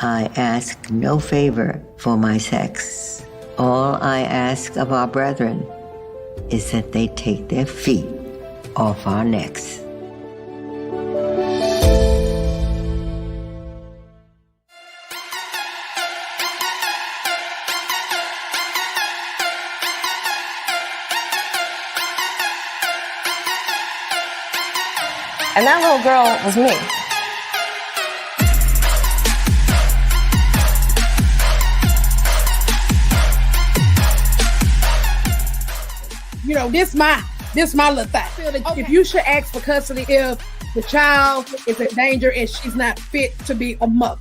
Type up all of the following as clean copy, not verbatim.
I ask no favor for my sex. All I ask of our brethren is that they take their feet off our necks. And that little girl was me. You know, this my little thing. I feel that if you should ask for custody if the child is in danger and she's not fit to be a mother,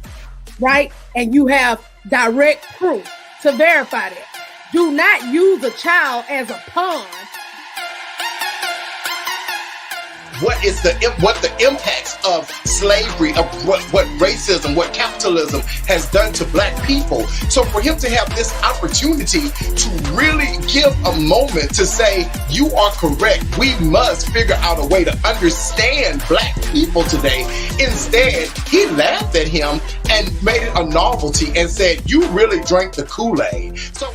right? And you have direct proof to verify that. Do not use a child as a pawn. What the impacts of slavery, of what racism, what capitalism has done to Black people. So for him to have this opportunity to really give a moment to say, you are correct, we must figure out a way to understand Black people today. Instead, he laughed at him and made it a novelty and said, you really drank the Kool-Aid. So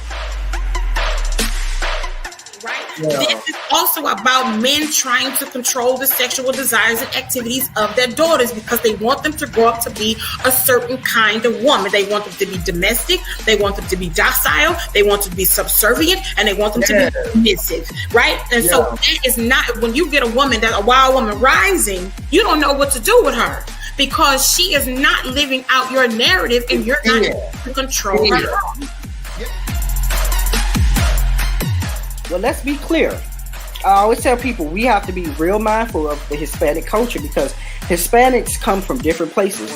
Yeah. This is also about men trying to control the sexual desires and activities of their daughters because they want them to grow up to be a certain kind of woman. They want them to be domestic, they want them to be docile, they want them to be subservient, and they want them to be submissive, right? And so that is not, when you get a woman, that's a wild woman rising, you don't know what to do with her because she is not living out your narrative and you're not able to control her. Well, let's be clear. I always tell people we have to be real mindful of the Hispanic culture because Hispanics come from different places.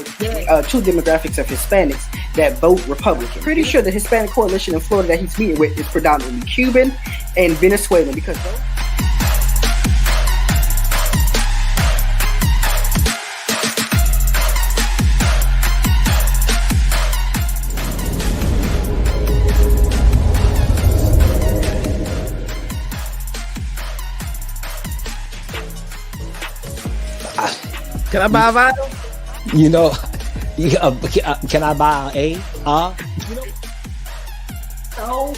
Two demographics of Hispanics that vote Republican. Pretty sure the Hispanic coalition in Florida that he's meeting with is predominantly Cuban and Venezuelan because those Can I buy a vinyl? You know, can I buy an A? So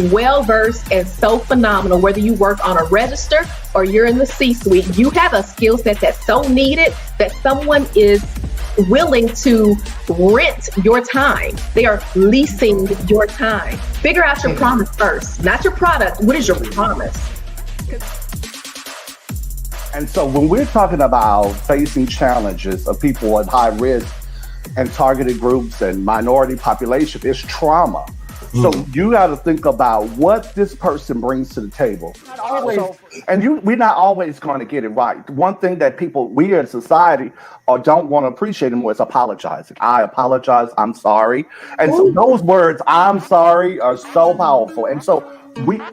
well versed and so phenomenal, whether you work on a register or you're in the C-suite, you have a skill set that's so needed that someone is willing to rent your time. They are leasing your time. Figure out your promise first, not your product. What is your promise? And so when we're talking about facing challenges of people at high risk and targeted groups and minority population, it's trauma. So you got to think about what this person brings to the table. We're not always going to get it right. One thing that we as society don't want to appreciate anymore is apologizing. I apologize. I'm sorry. And so those words, I'm sorry, are so powerful. And so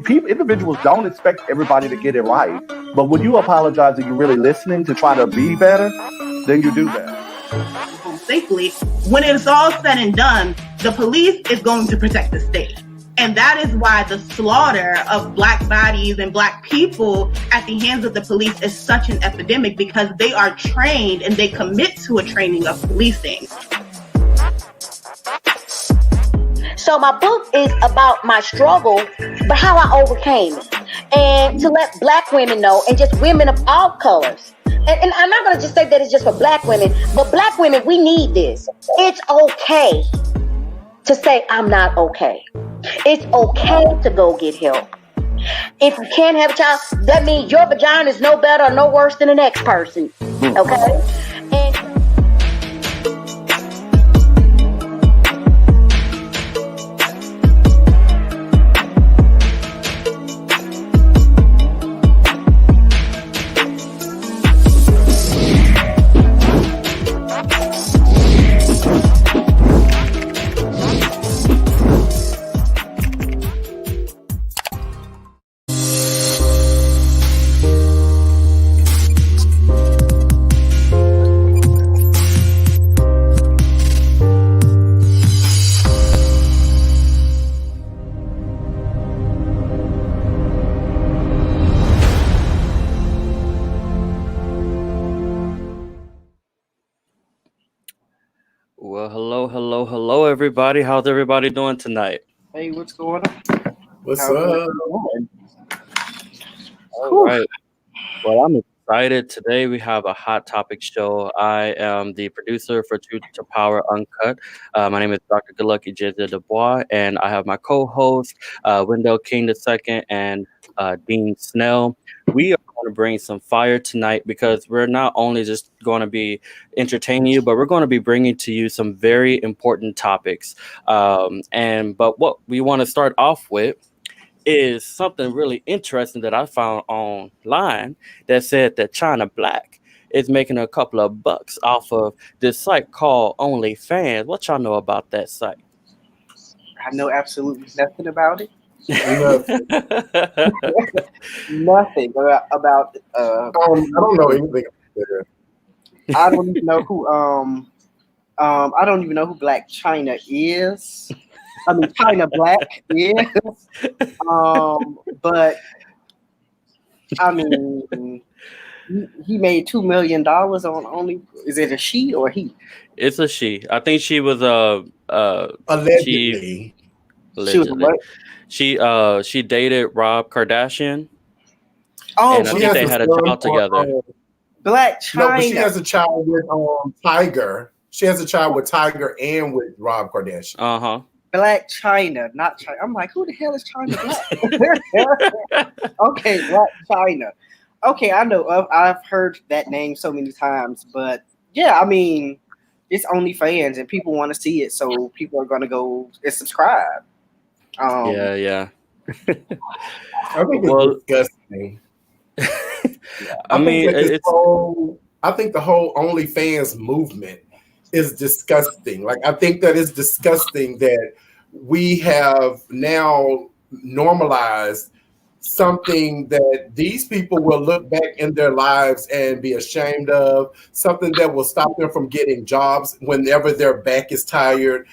individuals don't expect everybody to get it right. But when you apologize and you're really listening to try to be better, then you do better. Safely, when it's all said and done, the police is going to protect the state. And that is why the slaughter of Black bodies and Black people at the hands of the police is such an epidemic because they are trained and they commit to a training of policing. So my book is about my struggle, but how I overcame it. And to let Black women know, and just women of all colors. And I'm not going to just say that it's just for Black women, but Black women, we need this. It's okay to say, I'm not okay. It's okay to go get help. If you can't have a child, that means your vagina is no better or no worse than the next person. Okay? And Well, hello, everybody. How's everybody doing tonight? Hey, what's going on? What's How's up? it All right. Well, I'm excited. Today we have a hot topic show. I am the producer for Truth to Power Uncut. My name is Dr. Goodlucky JJ Dubois, and I have my co-host, Wendell King II, and Dean Snell. We are going to bring some fire tonight because we're not only just going to be entertaining you, but we're going to be bringing to you some very important topics. But what we want to start off with is something really interesting that I found online that said that China Black is making a couple of bucks off of this site called OnlyFans. What y'all know about that site? I know absolutely nothing about it. Nothing about I don't know anything about it. I don't even know who I don't even know who Black China is. I mean China Black is. But I mean he made $2 million on only. Is it a she or he? It's a she. I think she was allegedly. She dated Rob Kardashian. Oh, and I think they had a child together. Black China. No, but she has a child with Tiger. She has a child with Tiger and with Rob Kardashian. Uh-huh. Black China, not China. I'm like, who the hell is China Black? Okay, Black China. Okay, I know. I've heard that name so many times, but yeah, I mean, it's OnlyFans and people want to see it, so people are going to go and subscribe. Yeah. I think it's disgusting. I think the whole OnlyFans movement is disgusting. Like, I think that it's disgusting that we have now normalized something that these people will look back in their lives and be ashamed of, something that will stop them from getting jobs whenever their back is tired,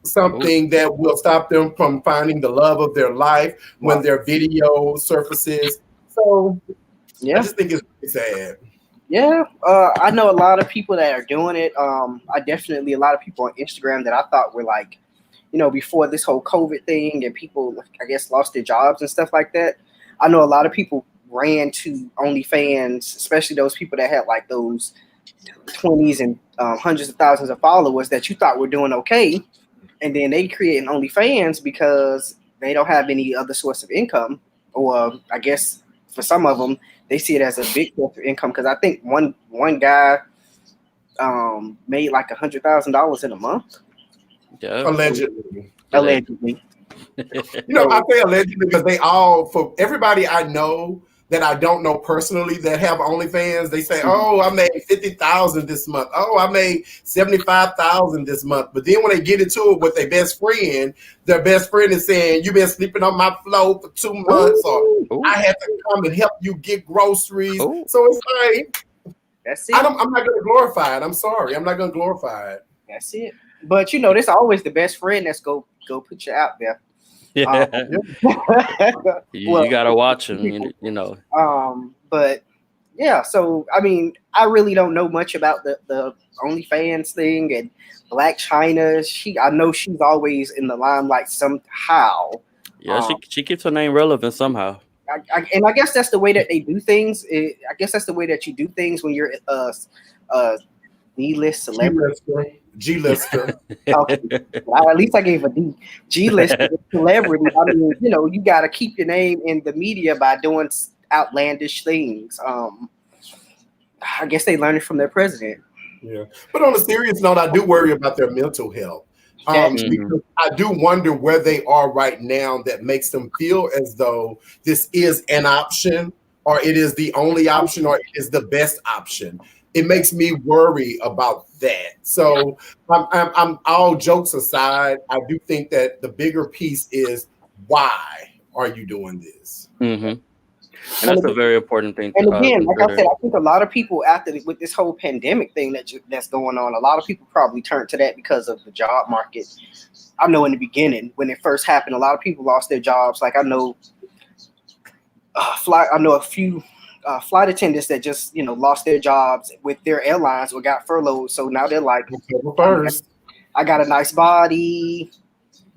something that will stop them from finding the love of their life when their video surfaces. So yeah, I just think it's really sad. Yeah, I know a lot of people that are doing it. I definitely a lot of people on Instagram that I thought were like, you know, before this whole COVID thing and people, I guess, lost their jobs and stuff like that. I know a lot of people ran to OnlyFans, especially those people that had like those 20s and hundreds of thousands of followers that you thought were doing okay. And then they create an OnlyFans because they don't have any other source of income. Or I guess for some of them, they see it as a big source of income. Because I think one guy made like $100,000 in a month. Yeah. Allegedly. You know, I say allegedly because for everybody I know that I don't know personally that have OnlyFans, they say, "Oh, I made $50,000 this month. Oh, I made $75,000 this month." But then when they get into it with their best friend is saying, "You've been sleeping on my floor for 2 months," or "I had to come and help you get groceries." So it's like, that's it. I'm not going to glorify it. I'm sorry, I'm not going to glorify it. That's it. But you know, there's always the best friend that's go put you out there. Yeah. You gotta watch them, you know. But yeah, so I mean, I really don't know much about the OnlyFans thing and Black China. I know she's always in the limelight somehow. Yeah, she keeps her name relevant somehow. And I guess that's the way that they do things. I guess that's the way that you do things when you're a D-list celebrity. G-lister. Okay. At least I gave a D. G-lister celebrity. I mean, you know, you got to keep your name in the media by doing outlandish things. I guess they learned it from their president. Yeah. But on a serious note, I do worry about their mental health. Because I do wonder where they are right now that makes them feel as though this is an option, or it is the only option, or it is the best option. It makes me worry about that. So I'm all jokes aside, I do think that the bigger piece is, why are you doing this? Mm-hmm. And that's a very important thing. And again, like I said, I think a lot of people with this whole pandemic thing that's going on, a lot of people probably turned to that because of the job market. I know in the beginning when it first happened, a lot of people lost their jobs. Like I know a few flight attendants that just lost their jobs with their airlines or got furloughed. So now they're like, first, I got a nice body.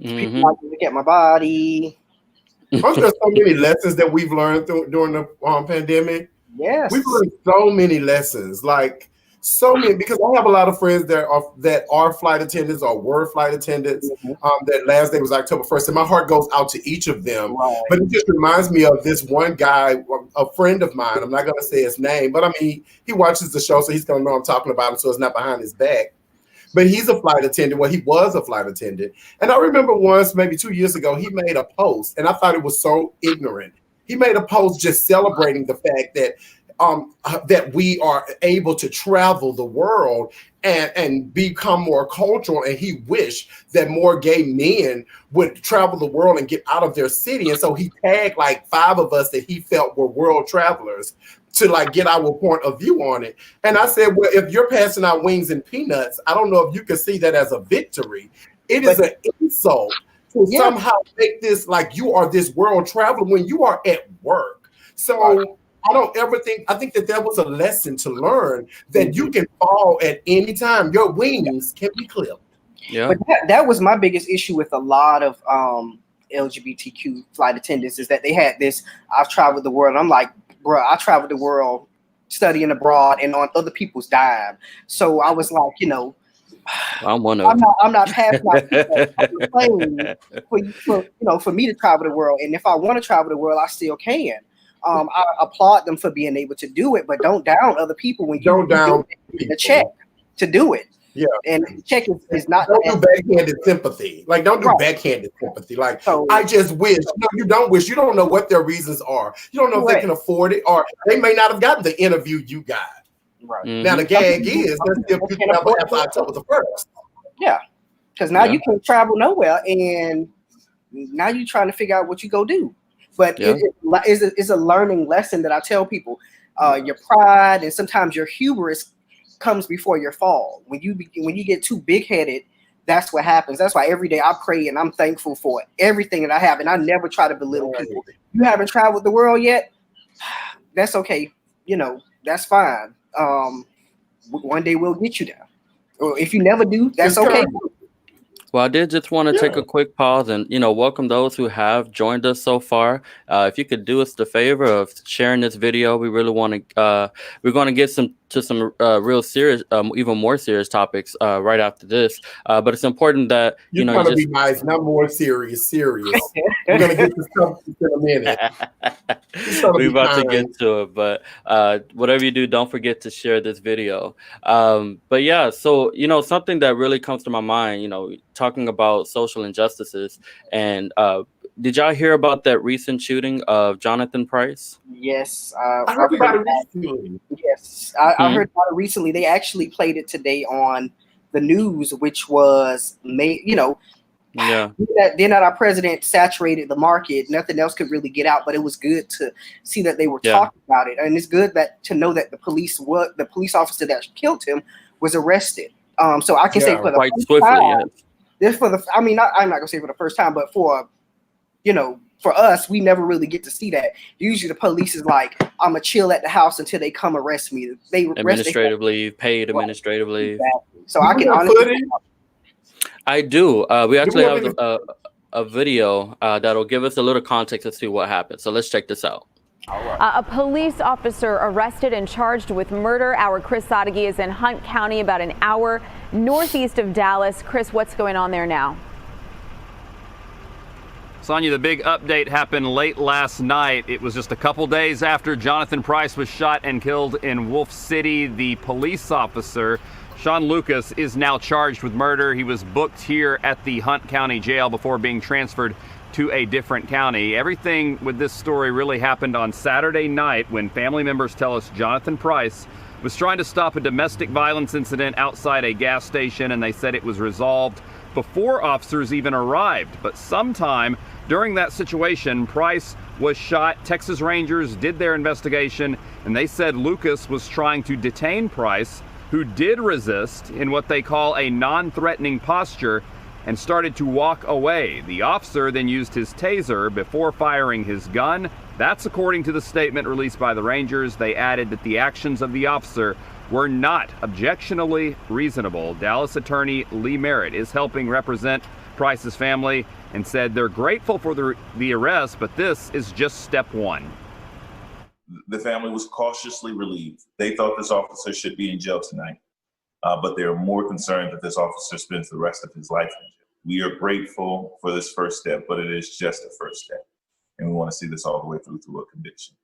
People like to look at my body. Aren't there so many lessons that we've learned during the pandemic? Yes, we've learned so many lessons, like so many. Because I have a lot of friends that are flight attendants or were flight attendants. That last day was October 1st, and my heart goes out to each of them. Right. But it just reminds me of this one guy, a friend of mine. I'm not going to say his name, but I mean, he watches the show, so he's going to know I'm talking about him. So it's not behind his back. But he's a flight attendant. Well, he was a flight attendant. And I remember once, maybe 2 years ago, he made a post, and I thought it was so ignorant. He made a post just celebrating the fact that that we are able to travel the world and become more cultural. And he wished that more gay men would travel the world and get out of their city. And so he tagged like 5 of us that he felt were world travelers to like get our point of view on it. And I said, well, if you're passing out wings and peanuts, I don't know if you can see that as a victory. It is an insult to somehow make this like you are this world traveler when you are at work. So I don't ever think, I think that was a lesson to learn that you can fall at any time. Your wings can be clipped. Yeah. But that was my biggest issue with a lot of LGBTQ flight attendants is that they had this, I've traveled the world. And I'm like, bro, I traveled the world studying abroad and on other people's dime. So I was like, I'm one of them. I'm not passing out the plane for me to travel the world. And if I want to travel the world, I still can. I applaud them for being able to do it, but don't down other people when you don't down the check to do it. Yeah, and check is not. Don't do backhanded sympathy. Like, don't do backhanded sympathy. Like, I just wish. No, you don't wish. You don't know what their reasons are. You don't know if they can afford it, or they may not have gotten the interview you got. Right. Now the gag is there's still people that after October the 1st. Yeah, because now you can't travel nowhere, and now you're trying to figure out what you go do. But it's a learning lesson that I tell people. Your pride and sometimes your hubris comes before your fall. When you get too big-headed, that's what happens. That's why every day I pray and I'm thankful for everything that I have, and I never try to belittle people. You haven't traveled the world yet? That's okay. That's fine. One day we'll get you there. Or if you never do, that's okay. Well, I did just want to take a quick pause and, welcome those who have joined us so far. If you could do us the favor of sharing this video, we really want to, we're going to get to some real serious, even more serious topics right after this. But it's important that, you're going to be nice, not more serious. We're going to get to something in a minute. We're about to get to it, but whatever you do, don't forget to share this video. But yeah, so, something that really comes to my mind, talking about social injustices, and did y'all hear about that recent shooting of Jonathan Price? Yes, I heard about it recently. Yes, I heard about it recently. They actually played it today on the news, which was made. Then that our president saturated the market, nothing else could really get out. But it was good to see that they were talking about it, and it's good to know that the police officer that killed him was arrested. So I can say for the quite swiftly. time, I'm not gonna say for the first time, but for us, we never really get to see that. Usually the police is like, I'm gonna chill at the house until they come arrest me. They administrative leave, paid administrative leave. Exactly. So I can honestly. I do. We actually have a video that'll give us a little context as to what happened. So let's check this out. A police officer arrested and charged with murder. Our Chris Sadeghi is in Hunt County, about an hour northeast of Dallas. Chris, what's going on there now? Sonia, the big update happened late last night. It was just a couple days after Jonathan Price was shot and killed in Wolf City. The police officer, Sean Lucas, is now charged with murder. He was booked here at the Hunt County Jail before being transferred to a different county. Everything with this story really happened on Saturday night when family members tell us Jonathan Price was trying to stop a domestic violence incident outside a gas station, and they said it was resolved before officers even arrived. But sometime during that situation, Price was shot. Texas Rangers did their investigation, and they said Lucas was trying to detain Price, who did resist in what they call a non-threatening posture. and started to walk away. The officer then used his taser before firing his gun. That's according to the statement released by the Rangers. They added that the actions of the officer were not objectionably reasonable. Dallas attorney Lee Merritt is helping represent Price's family and said they're grateful for the arrest, but this is just step one. The family was cautiously relieved. They thought this officer should be in jail tonight, but they're more concerned that this officer spends the rest of his life in jail. We are grateful for this first step, but it is just a first step. And we want to see this all the way through to a conviction.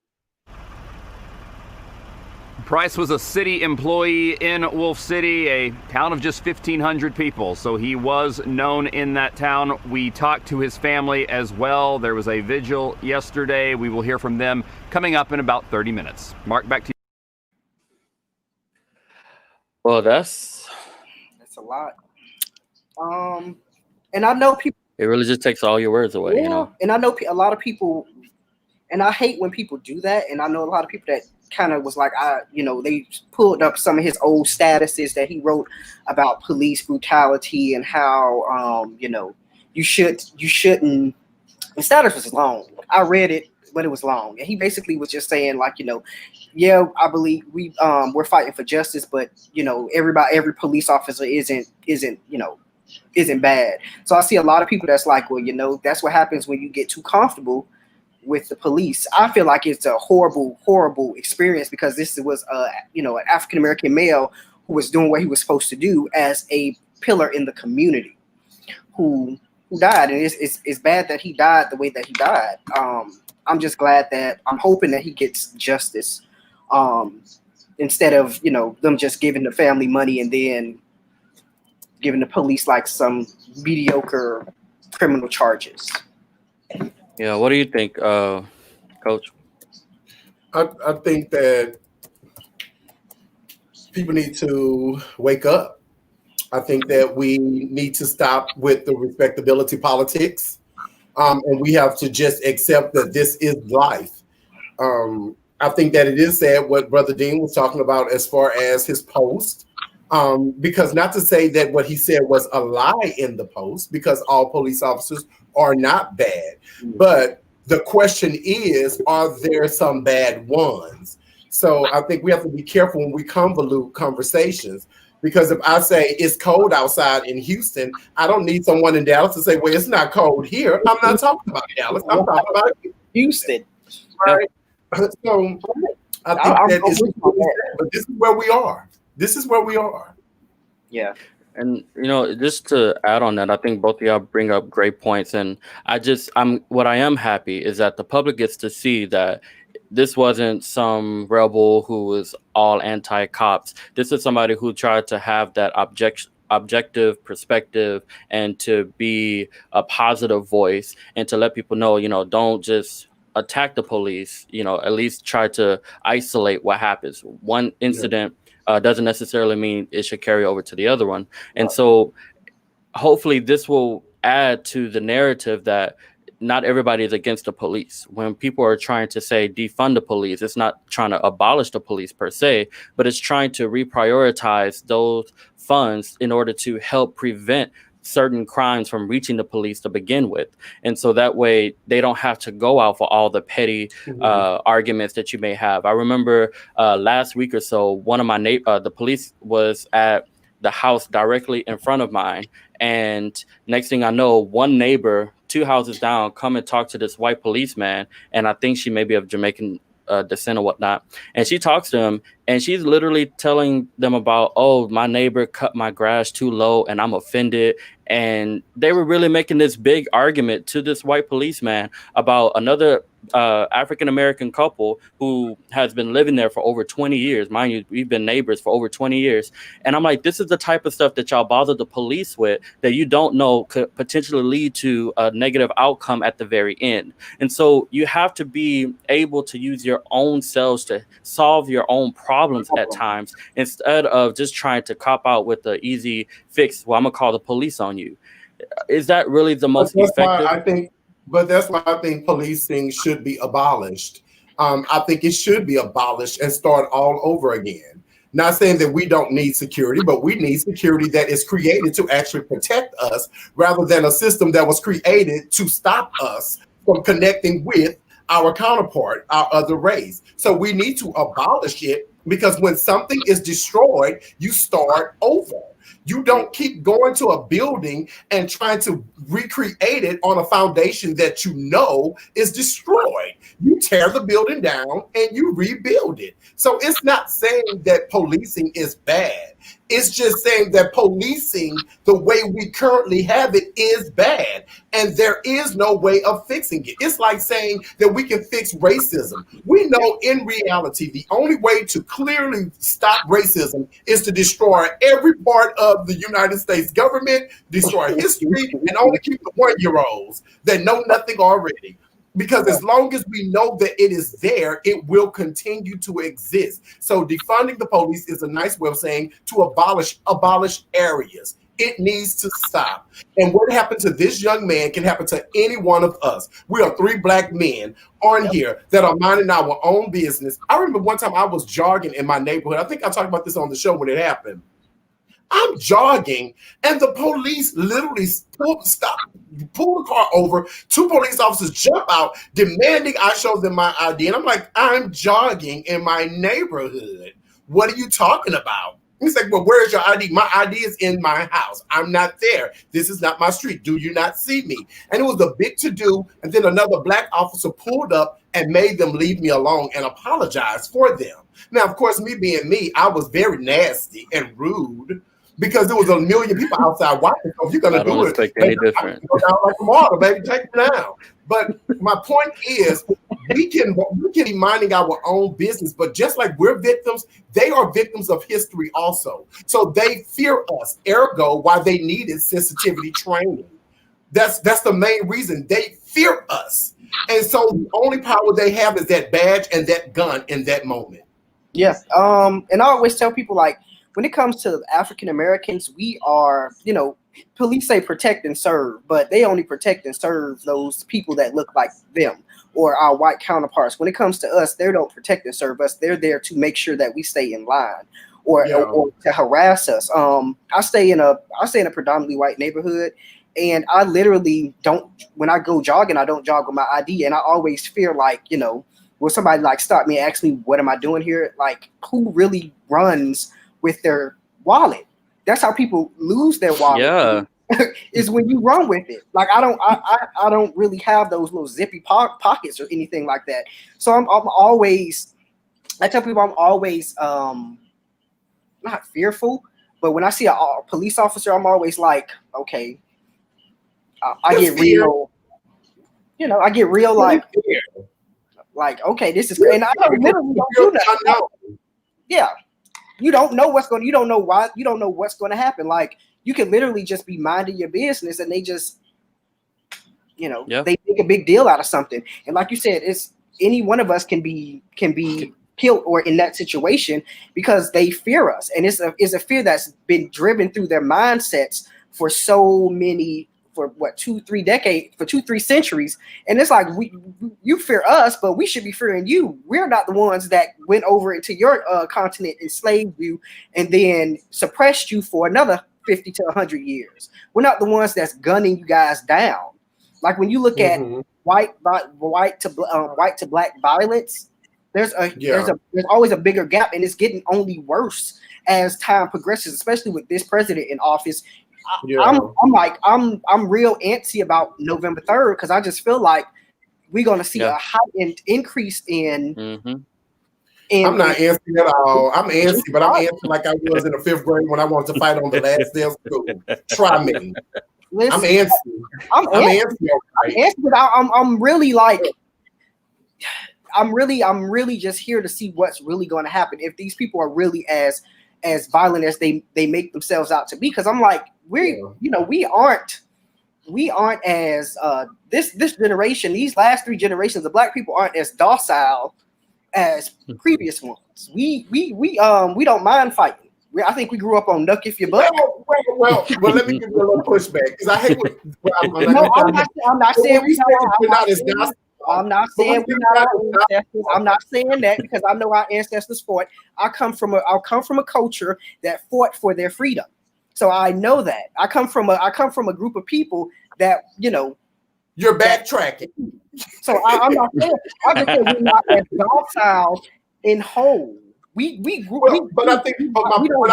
Price was a city employee in Wolf City, a town of just 1,500 people, so he was known in that town. We talked to his family as well. There was a vigil yesterday. We will hear from them coming up in about 30 minutes. Mark, back to you. Well, that's a lot. And I know people. It really just takes all your words away, Yeah, you know. and I know a lot of people, and I hate when people do that. And I know a lot of people that kind of was like, they pulled up some of his old statuses that he wrote about police brutality and how, you shouldn't. The status was long. I read it, but it was long, and he basically was just saying like, yeah, I believe we're fighting for justice, but every police officer isn't bad. So I see a lot of people that's like, well, that's what happens when you get too comfortable with the police. I feel like it's a horrible, horrible experience because this was an African-American male who was doing what he was supposed to do as a pillar in the community who died. And it's bad that he died the way that he died. I'm just glad that I'm hoping that he gets justice instead of, them just giving the family money and then giving the police like some mediocre criminal charges. Yeah, what do you think, Coach? I think that people need to wake up. I think that we need to stop with the respectability politics, and we have to just accept that this is life. I think that it is sad what Brother Dean was talking about as far as his post, because not to say that what he said was a lie in the post, because all police officers are not bad. But the question is, are there some bad ones? So I think we have to be careful when we convolute conversations, because if I say it's cold outside in Houston, I don't need someone in Dallas to say, well, it's not cold here. I'm not talking about Dallas. I'm talking about Houston. Right? So I think but this is where we are. This is where we are. Yeah. And just to add on that, I think both of y'all bring up great points. And what I am happy is that the public gets to see that this wasn't some rebel who was all anti-cops. This is somebody who tried to have that objective perspective and to be a positive voice and to let people know, don't just attack the police, at least try to isolate what happens. One incident doesn't necessarily mean it should carry over to the other one. And so hopefully this will add to the narrative that not everybody is against the police. When people are trying to say defund the police, it's not trying to abolish the police per se, but it's trying to reprioritize those funds in order to help prevent certain crimes from reaching the police to begin with. And so that way they don't have to go out for all the petty arguments that you may have. I remember last week or so, one of my the police was at the house directly in front of mine. And next thing I know, one neighbor 2 houses down come and talk to this white policeman. And I think she may be of Jamaican descent or whatnot. And she talks to him and she's literally telling them about, oh, my neighbor cut my grass too low and I'm offended. And they were really making this big argument to this white policeman about another African-American couple who has been living there for over 20 years. Mind you, we've been neighbors for over 20 years. And I'm like, this is the type of stuff that y'all bother the police with that you don't know could potentially lead to a negative outcome at the very end. And so you have to be able to use your own selves to solve your own problems at times instead of just trying to cop out with the easy fix. Well, I'm going to call the police on you. Is that really the most effective? But that's why I think policing should be abolished. I think it should be abolished and start all over again. Not saying that we don't need security, but we need security that is created to actually protect us rather than a system that was created to stop us from connecting with our counterpart, our other race. So we need to abolish it, because when something is destroyed, you start over. You don't keep going to a building and trying to recreate it on a foundation that you know is destroyed. You tear the building down and you rebuild it. So it's not saying that policing is bad. It's just saying that policing, the way we currently have it, is bad. And there is no way of fixing it. It's like saying that we can fix racism. We know in reality, the only way to clearly stop racism is to destroy every part of the United States government, destroy history, and only keep the 1-year-olds that know nothing already. Because as long as we know that it is there, it will continue to exist. So defunding the police is a nice way of saying to abolish areas. It needs to stop. And what happened to this young man can happen to any one of us. We are 3 Black men on here that are minding our own business. I remember one time I was jogging in my neighborhood. I think I talked about this on the show when it happened. I'm jogging, and the police literally pull the car over. 2 police officers jump out, demanding I show them my ID. And I'm like, I'm jogging in my neighborhood. What are you talking about? He's like, well, where's your ID? My ID is in my house. I'm not there. This is not my street. Do you not see me? And it was a big to-do. And then another Black officer pulled up and made them leave me alone and apologize for them. Now, of course, me being me, I was very nasty and rude, because there was a million people outside watching. So if you're gonna do it, any different. Go down like a martyr, baby, take it down. But my point is, we can be minding our own business, but just like we're victims, they are victims of history also. So they fear us. Ergo, why they needed sensitivity training. That's the main reason. They fear us, and so the only power they have is that badge and that gun in that moment. Yes. And I always tell people, like, when it comes to African Americans, we are, police say protect and serve, but they only protect and serve those people that look like them or our white counterparts. When it comes to us, they don't protect and serve us. They're there to make sure that we stay in line or to harass us. I stay in a predominantly white neighborhood, and I literally don't, when I go jogging, I don't jog with my ID, and I always fear, like, will somebody like stop me and ask me, what am I doing here? Like, who really runs with their wallet? That's how people lose their wallet. Yeah. Is when you run with it. Like, I don't really have those little zippy pockets or anything like that. So I'm always, I tell people I'm always not fearful, but when I see a police officer, I'm always like, okay, I get real, I get real like, okay, this is, and I literally don't do that. Yeah. You don't know what's going. You don't know why. You don't know what's going to happen. Like, you can literally just be minding your business, and they just, they make a big deal out of something. And like you said, it's any one of us can be killed or in that situation because they fear us, and it's a fear that's been driven through their mindsets for so many. For what, 2-3 centuries. And it's like, you fear us, but we should be fearing you. We're not the ones that went over into your continent, enslaved you, and then suppressed you for another 50 to 100 years. We're not the ones that's gunning you guys down. Like, when you look at white to black violence, there's always a bigger gap, and it's getting only worse as time progresses, especially with this president in office. I'm real antsy about November 3rd, because I just feel like we're going to see a heightened increase in. I'm not antsy at all. I'm antsy, but I'm antsy like I was in the 5th grade when I wanted to fight on the last day of school. Try me. Listen, I'm antsy. I'm antsy, but I'm really like, I'm really just here to see what's really going to happen if these people are really as violent as they make themselves out to be. Because I'm like, we aren't as this generation, these last 3 generations of Black people aren't as docile as previous ones. We don't mind fighting. I think we grew up on Nuck If You Buck. Well, let me give you a little pushback, because I hate what I'm not saying we're not as docile. I'm not saying we're not our ancestors. I'm not saying that because I know our ancestors fought. I come from a culture that fought for their freedom. So I know that. I come from a group of people that, You're backtracking. So I'm not saying, I'm just saying we're not as docile in whole. We grew up. What I was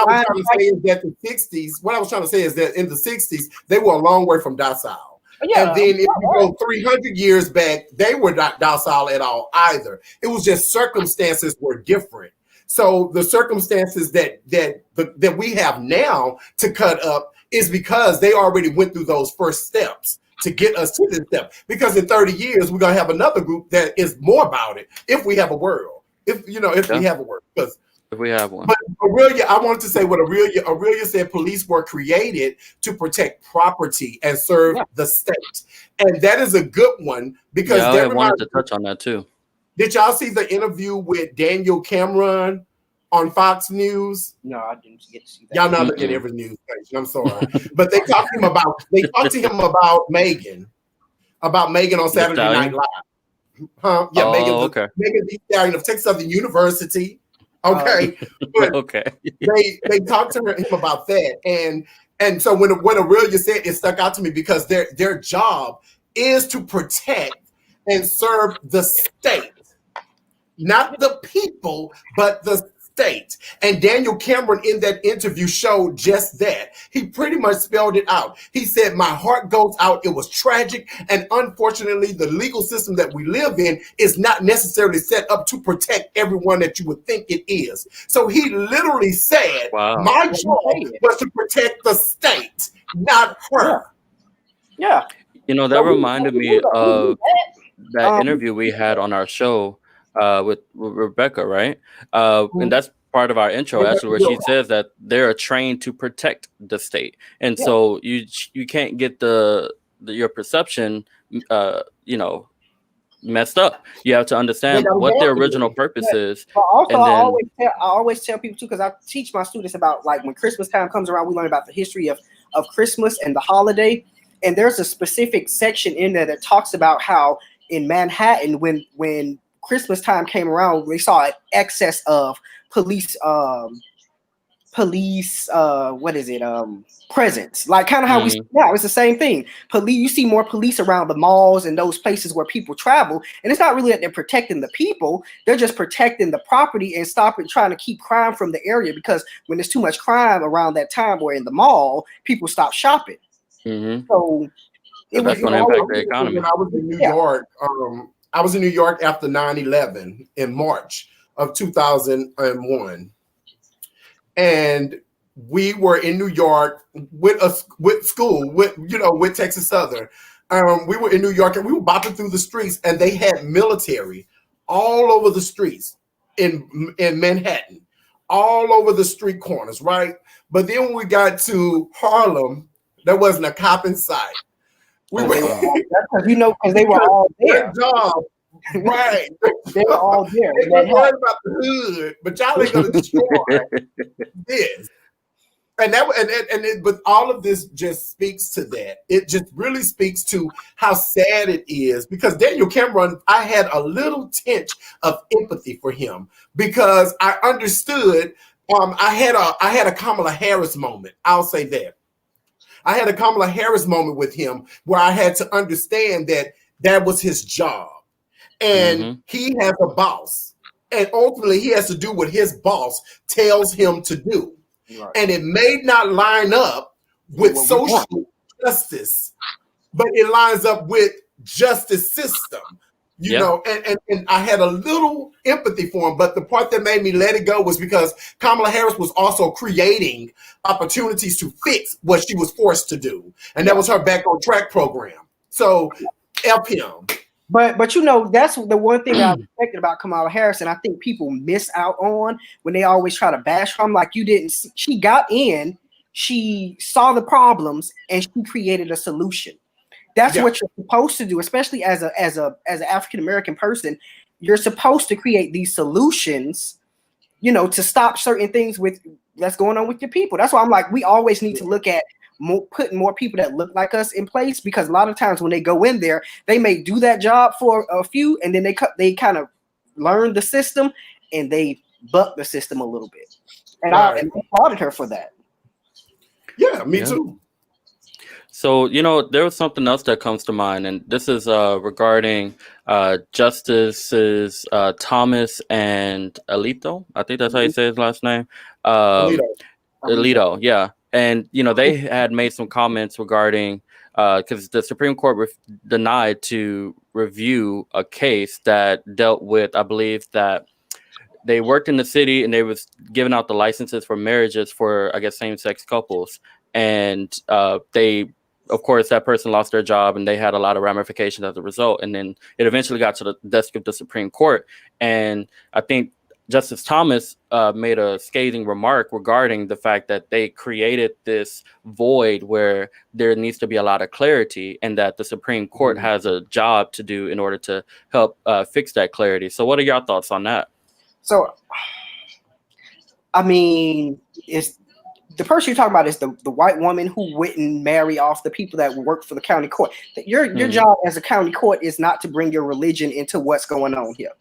trying to say is that the 60s, what I was trying to say is that in the 60s, they were a long way from docile. Yeah, and then if you go 300 years back, they were not docile at all either. It was just circumstances were different. So the circumstances that we have now to cut up is because they already went through those first steps to get us to this step. Because in 30 years, we're gonna have another group that is more about it if we have a world. If we have a word, because if we have one. But Aurelia, I wanted to say what Aurelia said. Police were created to protect property and serve the state, and that is a good one because I wanted to touch on that too. Did y'all see the interview with Daniel Cameron on Fox News? No, I didn't get to see that. Y'all not looking at every news station. I'm sorry, but they talked to him about Megan on Saturday Night Live. Huh? Yeah, Megan Thee Stallion of Texas Southern University. Okay, but okay. they talked to him about that, and so when Aurelia said, it stuck out to me because their job is to protect and serve the state, not the people, but the state. And Daniel Cameron in that interview showed just that. He pretty much spelled it out. He said, my heart goes out. It was tragic. And unfortunately, the legal system that we live in is not necessarily set up to protect everyone that you would think it is. So he literally said, my job was to protect the state, not her. Yeah. That reminded me of that interview we had on our show with Rebecca, right? And that's part of our intro, actually, where she says that they're trained to protect the state, and so you can't get your perception, messed up. You have to understand what their original purpose is. But also, I always tell people too, because I teach my students about like when Christmas time comes around, we learn about the history of Christmas and the holiday, and there's a specific section in there that talks about how in Manhattan, when Christmas time came around, we saw an excess of police presence, like kind of how we see now. It's the same thing. You see more police around the malls and those places where people travel, and it's not really that they're protecting the people, they're just protecting the property and trying to keep crime from the area, because when there's too much crime around that time or in the mall, people stop shopping. So that's going to impact the economy. When I was in New York, I was in New York after 9/11 in March of 2001. And we were in New York with school, with Texas Southern. We were in New York and we were bopping through the streets, and they had military all over the streets in Manhattan, all over the street corners, right? But then when we got to Harlem, there wasn't a cop in sight. Because they were all there. Right. They were all there. They were worried about the hood, but y'all ain't gonna destroy this. But all of this just speaks to that. It just really speaks to how sad it is, because Daniel Cameron, I had a little tinge of empathy for him because I understood. I had a Kamala Harris moment. I'll say that. I had a Kamala Harris moment with him where I had to understand that was his job. And he has a boss. And ultimately, he has to do what his boss tells him to do. Right. And it may not line up with social justice, but it lines up with justice system. You know, and I had a little empathy for him, but the part that made me let it go was because Kamala Harris was also creating opportunities to fix what she was forced to do. And that was her Back on Track program. So F him. But that's the one thing I respected about Kamala Harris, and I think people miss out on when they always try to bash her. I'm like, you didn't see, she got in, she saw the problems, and she created a solution. That's what you're supposed to do, especially as an African American person. You're supposed to create these solutions, to stop certain things that's going on with your people. That's why I'm like, we always need to look at putting more people that look like us in place, because a lot of times when they go in there, they may do that job for a few, and then they kind of learn the system and they buck the system a little bit. And I applauded her for that. Yeah, me too. So, there was something else that comes to mind, and this is regarding Justices Thomas and Alito. I think that's how you say his last name. Alito, yeah. And, they had made some comments regarding, because the Supreme Court denied to review a case that dealt with, I believe that they worked in the city and they was giving out the licenses for marriages for, I guess, same-sex couples. And of course, that person lost their job and they had a lot of ramifications as a result. And then it eventually got to the desk of the Supreme Court. And I think Justice Thomas made a scathing remark regarding the fact that they created this void where there needs to be a lot of clarity, and that the Supreme Court has a job to do in order to help fix that clarity. So what are your thoughts on that? So, I mean, it's the person you're talking about is the white woman who wouldn't marry off the people that work for the county court. Your job as a county court is not to bring your religion into what's going on here.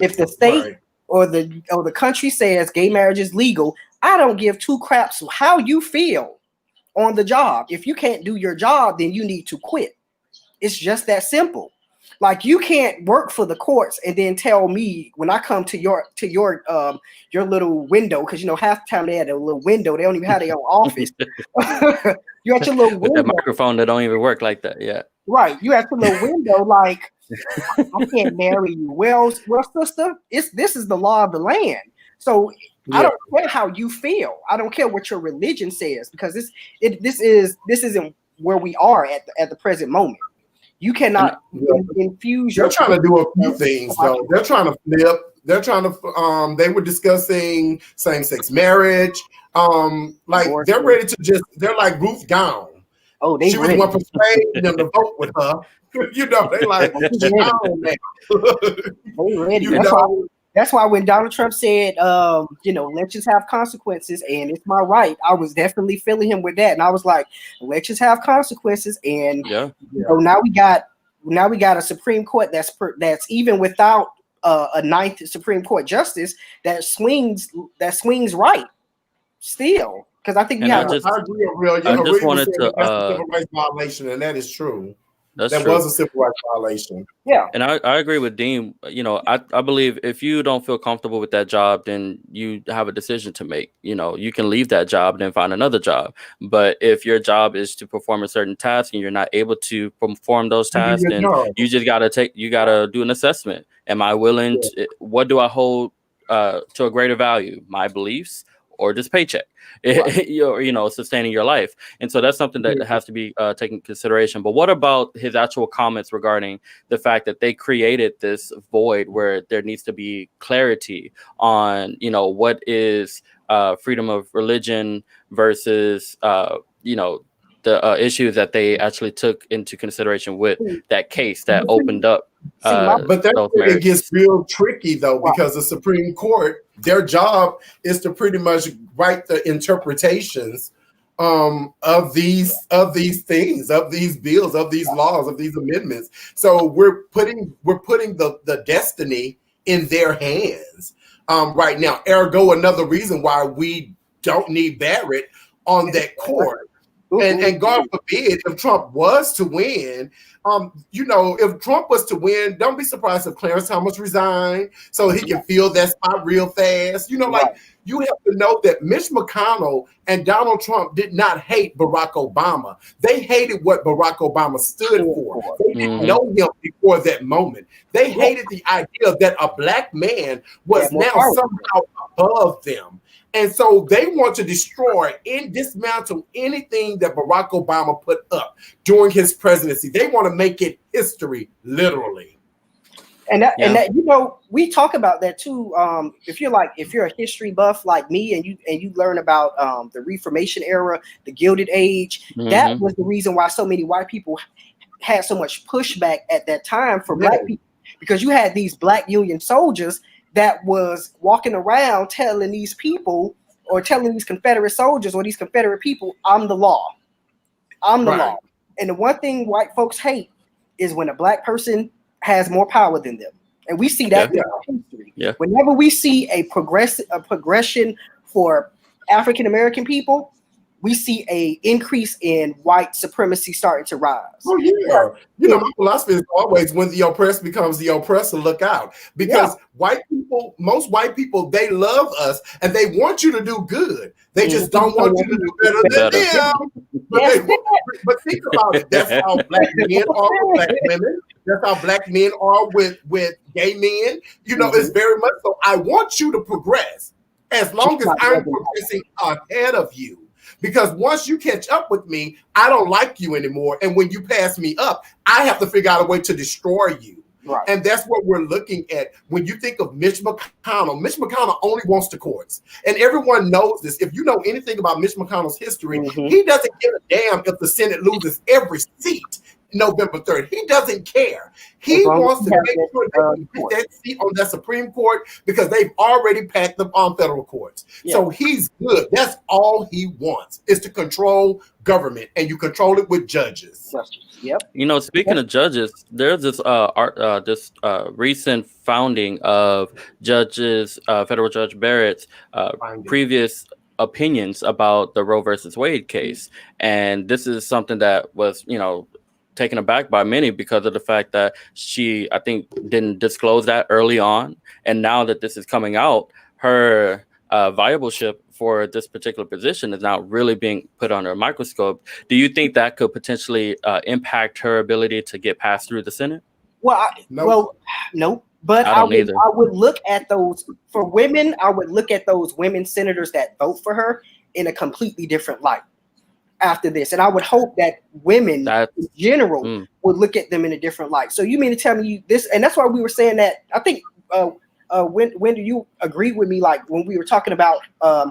If the state or the country says gay marriage is legal, I don't give two craps how you feel on the job. If you can't do your job, then you need to quit. It's just that simple. Like, you can't work for the courts and then tell me when I come to your little window, because half the time they had a little window, they don't even have their own office. You're at your little window. With that microphone that don't even work like that, yeah. Right, you at your little window, like, I can't marry you. Well, sister, this is the law of the land. So I don't care how you feel. I don't care what your religion says, because this isn't where we are at the present moment. You cannot infuse your. They're trying to do a few things, though. They're trying to flip. They're trying to. They were discussing same-sex marriage. They're ready to just. They're like Ruth Gown. Oh, they. She was the one persuading them to vote with her. They like. They ready. That's why when Donald Trump said, let's just have consequences and it's my right, I was definitely feeling him with that. And I was like, let's just have consequences. And now we got a Supreme Court that's even without a ninth Supreme Court justice that swings right still. Because I think I just wanted to that's a civil rights violation, and that is true. That was a civil rights violation. Yeah. And I agree with Dean. I believe if you don't feel comfortable with that job, then you have a decision to make. You can leave that job and then find another job. But if your job is to perform a certain task and you're not able to perform those tasks, then you just gotta do an assessment. Am I willing to, what do I hold to a greater value? My beliefs or this paycheck? Sustaining your life. And so that's something that has to be taken into consideration. But what about his actual comments regarding the fact that they created this void where there needs to be clarity on, what is freedom of religion versus, the issues that they actually took into consideration with that case that opened up. But that's where it gets real tricky, though, because the Supreme Court, their job is to pretty much write the interpretations of these things, of these bills, of these laws, of these amendments. So we're putting the destiny in their hands right now. Ergo, another reason why we don't need Barrett on that court. And God forbid if Trump was to win, if Trump was to win, don't be surprised if Clarence Thomas resigned so he can fill that spot real fast. You have to know that Mitch McConnell and Donald Trump did not hate Barack Obama. They hated what Barack Obama stood for. They didn't know him before that moment. They hated the idea that a black man was now somehow above them. And so they want to destroy and dismantle anything that Barack Obama put up during his presidency. They want to make it history, literally. And that we talk about that too. If you're a history buff like me, and you learn about the Reformation era, the Gilded Age, that was the reason why so many white people had so much pushback at that time for black people, because you had these black Union soldiers that was walking around telling these people, or telling these Confederate soldiers or these Confederate people, I'm the law. I'm the Right. law. And the one thing white folks hate is when a black person has more power than them. And we see that throughout history. Yeah. Whenever we see a progression for African American people, we see a increase in white supremacy starting to rise. Oh yeah, you know, my philosophy is always when the oppressed becomes the oppressor, look out. Because white people, most white people, they love us and they want you to do good. They just don't want you to do better than them. But think about it. That's how black men are with black women. That's how black men are with gay men. You know, it's very much so. I want you to progress as long as I'm progressing ahead of you. Because once you catch up with me, I don't like you anymore. And when you pass me up, I have to figure out a way to destroy you. Right. And that's what we're looking at. When you think of Mitch McConnell only wants the courts. And everyone knows this. If you know anything about Mitch McConnell's history, he doesn't give a damn if the Senate loses every seat November 3rd. He doesn't care. He wants to make sure that he gets that seat on that Supreme Court because they've already packed them on federal courts. Yeah. So he's good. That's all he wants is to control government, and you control it with judges. Yep. You know, speaking of judges, there's this recent founding of judges, federal Judge Barrett's previous opinions about the Roe versus Wade case, and this is something that was, you know, taken aback by many because of the fact that she, I think, didn't disclose that early on. And now that this is coming out, her viableship for this particular position is now really being put under a microscope. Do you think that could potentially impact her ability to get passed through the Senate? Well, no. But I would look at those, for women, I would look at those women senators that vote for her in a completely different light after this. And I would hope that women in general would look at them in a different light. So you mean to tell me this, and that's why we were saying that, I think, when do you agree with me, like when we were talking about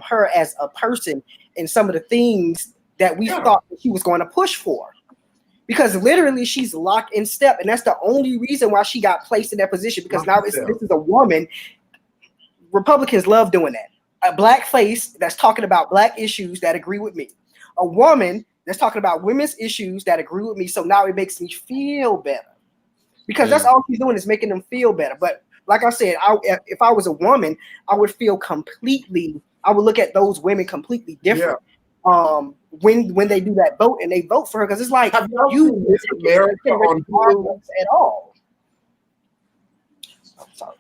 her as a person and some of the things that we thought that she was going to push for? Because literally she's locked in step, and that's the only reason why she got placed in that position, because now this is a woman. Republicans love doing that. A black face that's talking about black issues that agree with me. A woman that's talking about women's issues that agree with me. So now it makes me feel better, because that's all she's doing is making them feel better. But like I said, if I was a woman, I would look at those women completely different. When they do that vote and they vote for her, because it's like you America on at all. I'm sorry.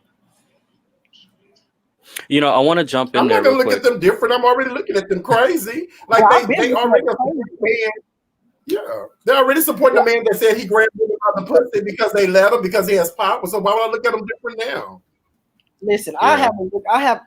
You know, I want to jump in there. I'm not gonna look at them different. I'm already looking at them crazy. Like they already supporting a man. Yeah, they're already supporting a man that said he grabbed women by the pussy because they let him, because he has power. So why would I look at him different now? Listen, I have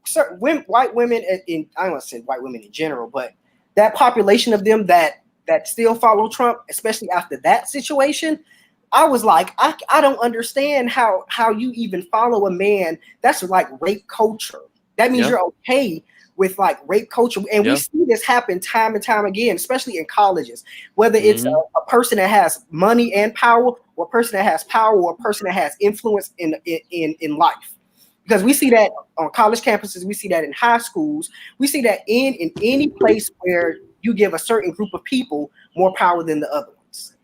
certain white women in, I don't want to say white women in general, but that population of them that still follow Trump, especially after that situation. I was like, I don't understand how you even follow a man that's like rape culture. That means you're okay with like rape culture. And we see this happen time and time again, especially in colleges, whether it's a person that has money and power, or a person that has power, or a person that has influence in life. Because we see that on college campuses, we see that in high schools, we see that in any place where you give a certain group of people more power than the other ones.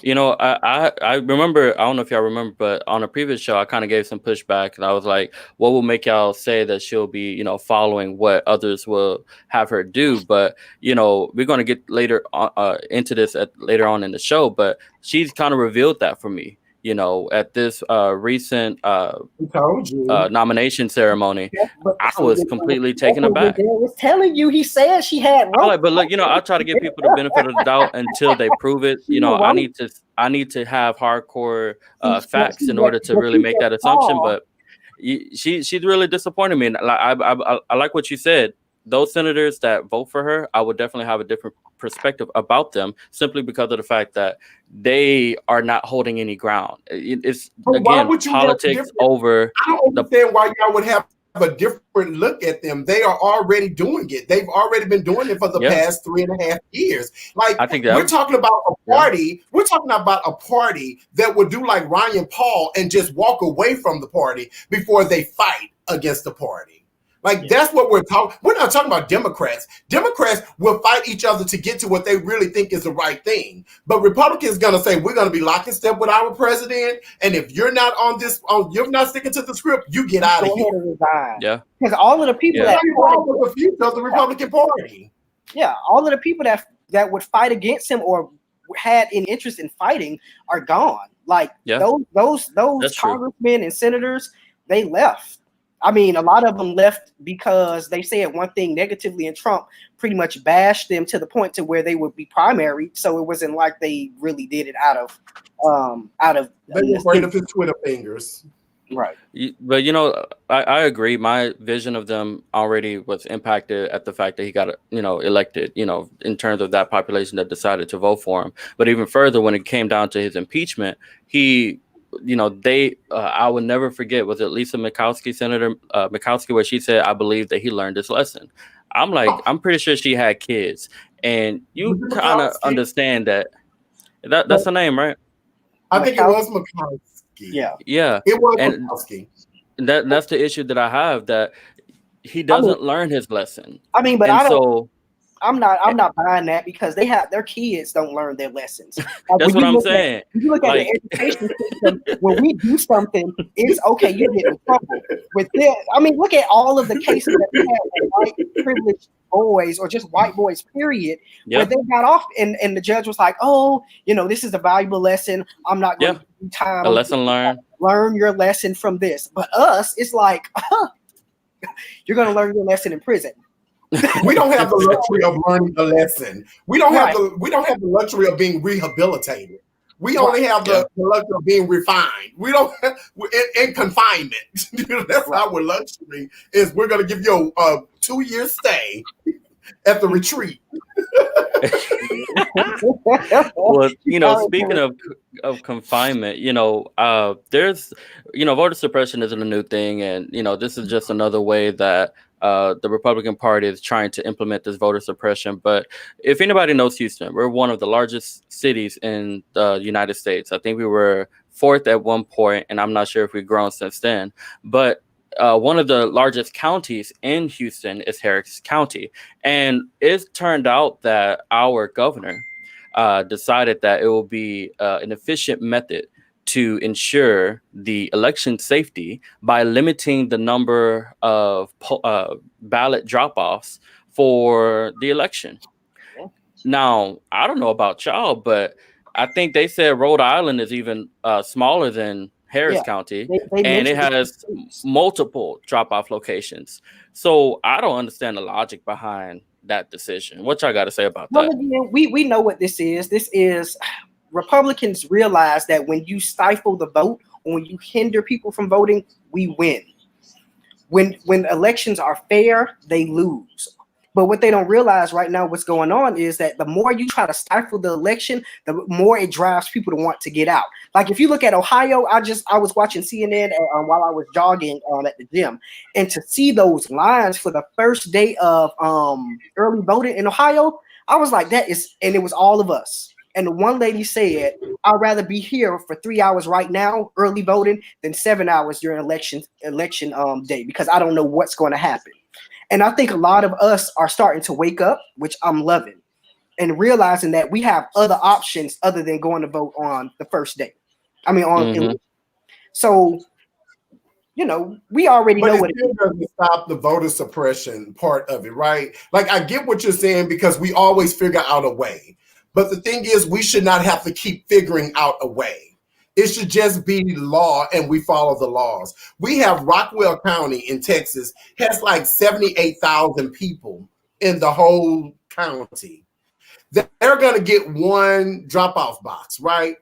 You know, I remember, I don't know if y'all remember, but on a previous show, I kind of gave some pushback, and I was like, what will make y'all say that she'll be, you know, following what others will have her do? But, you know, we're going to get later into this later on in the show, but she's kind of revealed that for me. You know, at this recent nomination ceremony, I was completely taken aback. I was telling you, he said she had. But look, you know, I try to give people the benefit of the doubt until they prove it. You know, I need to have hardcore facts in order to really make that assumption. But she's really disappointed me. And I like what you said. Those senators that vote for her, I would definitely have a different perspective about them, simply because of the fact that they are not holding any ground. It's again politics over. I don't understand why y'all would have a different look at them. They are already doing it. They've already been doing it for the past 3.5 years. Like, I think we're talking about a party. We're talking about a party that would do like Ryan Paul and just walk away from the party before they fight against the party. Like that's what we're talking. We're not talking about Democrats. Democrats will fight each other to get to what they really think is the right thing. But Republicans gonna say we're gonna be locked in step with our president, and if you're not on this, you're not sticking to the script, you get out of here. Yeah, because all of the people that the future of the Republican Party. Yeah, all of the people that would fight against him or had an interest in fighting are gone. Like those congressmen and senators, they left. I mean, a lot of them left because they said one thing negatively, and Trump pretty much bashed them to the point to where they would be primaried. So it wasn't like they really did it out of. They were afraid of his Twitter fingers. Right. But you know, I agree. My vision of them already was impacted at the fact that he got, elected, in terms of that population that decided to vote for him. But even further, when it came down to his impeachment, I would never forget, was it Lisa Murkowski, Senator Murkowski, where she said, I believe that he learned his lesson. I'm like, I'm pretty sure she had kids, and you kind of understand that's her name, right? I think it was Murkowski. Yeah. It was Murkowski. That's the issue that I have, that he doesn't learn his lesson. I mean, but I'm not buying that, because their kids don't learn their lessons. Like, that's what I'm saying. If you look at the education system, when we do something, it's okay, you get in trouble. With this, I mean, look at all of the cases that we have with white privileged boys, or just white boys, period, where they got off, and the judge was like, oh, this is a valuable lesson. I'm not going to give you time. A lesson learned. Learn your lesson from this. But us, it's like, you're going to learn your lesson in prison. We don't have the luxury of learning the lesson. We don't have the luxury of being rehabilitated. We only have the luxury of being refined. We don't in confinement. That's our luxury. Is we're going to give you a 2-year stay at the retreat. Well, speaking of confinement, there's voter suppression isn't a new thing, and this is just another way that the Republican Party is trying to implement this voter suppression. But if anybody knows Houston, we're one of the largest cities in the United States. I think we were 4th at one point, and I'm not sure if we've grown since then. But one of the largest counties in Houston is Harris County. And it turned out that our governor decided that it will be an efficient method to ensure the election safety by limiting the number of ballot drop-offs for the election. Now, I don't know about y'all, but I think they said Rhode Island is even smaller than Harris County, and it has multiple drop-off locations. So I don't understand the logic behind that decision. What y'all got to say about that? Again, we know what this is. This is Republicans realize that when you stifle the vote, or when you hinder people from voting, we win. When elections are fair, they lose. But what they don't realize right now, what's going on, is that the more you try to stifle the election, the more it drives people to want to get out. Like if you look at Ohio, I was watching CNN while I was jogging at the gym, and to see those lines for the first day of early voting in Ohio, I was like, and it was all of us. And the one lady said, I'd rather be here for 3 hours right now, early voting, than 7 hours during election day, because I don't know what's going to happen. And I think a lot of us are starting to wake up, which I'm loving, and realizing that we have other options other than going to vote on the first day. I mean, election. So, we already know what it is. Doesn't stop the voter suppression part of it, right? Like, I get what you're saying, because we always figure out a way. But the thing is, we should not have to keep figuring out a way. It should just be law, and we follow the laws. We have Rockwell County in Texas has like 78,000 people in the whole county. They're going to get one drop-off box, right?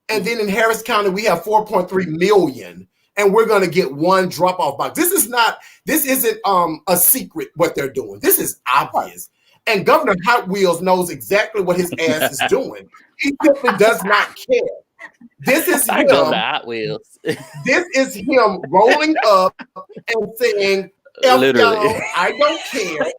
And then in Harris County, we have 4.3 million, and we're going to get one drop-off box. This isn't a secret what they're doing. This is obvious. And Governor Hot Wheels knows exactly what his ass is doing. He simply does not care. This is him. Hot Wheels. This is him rolling up and saying, literally, I don't care.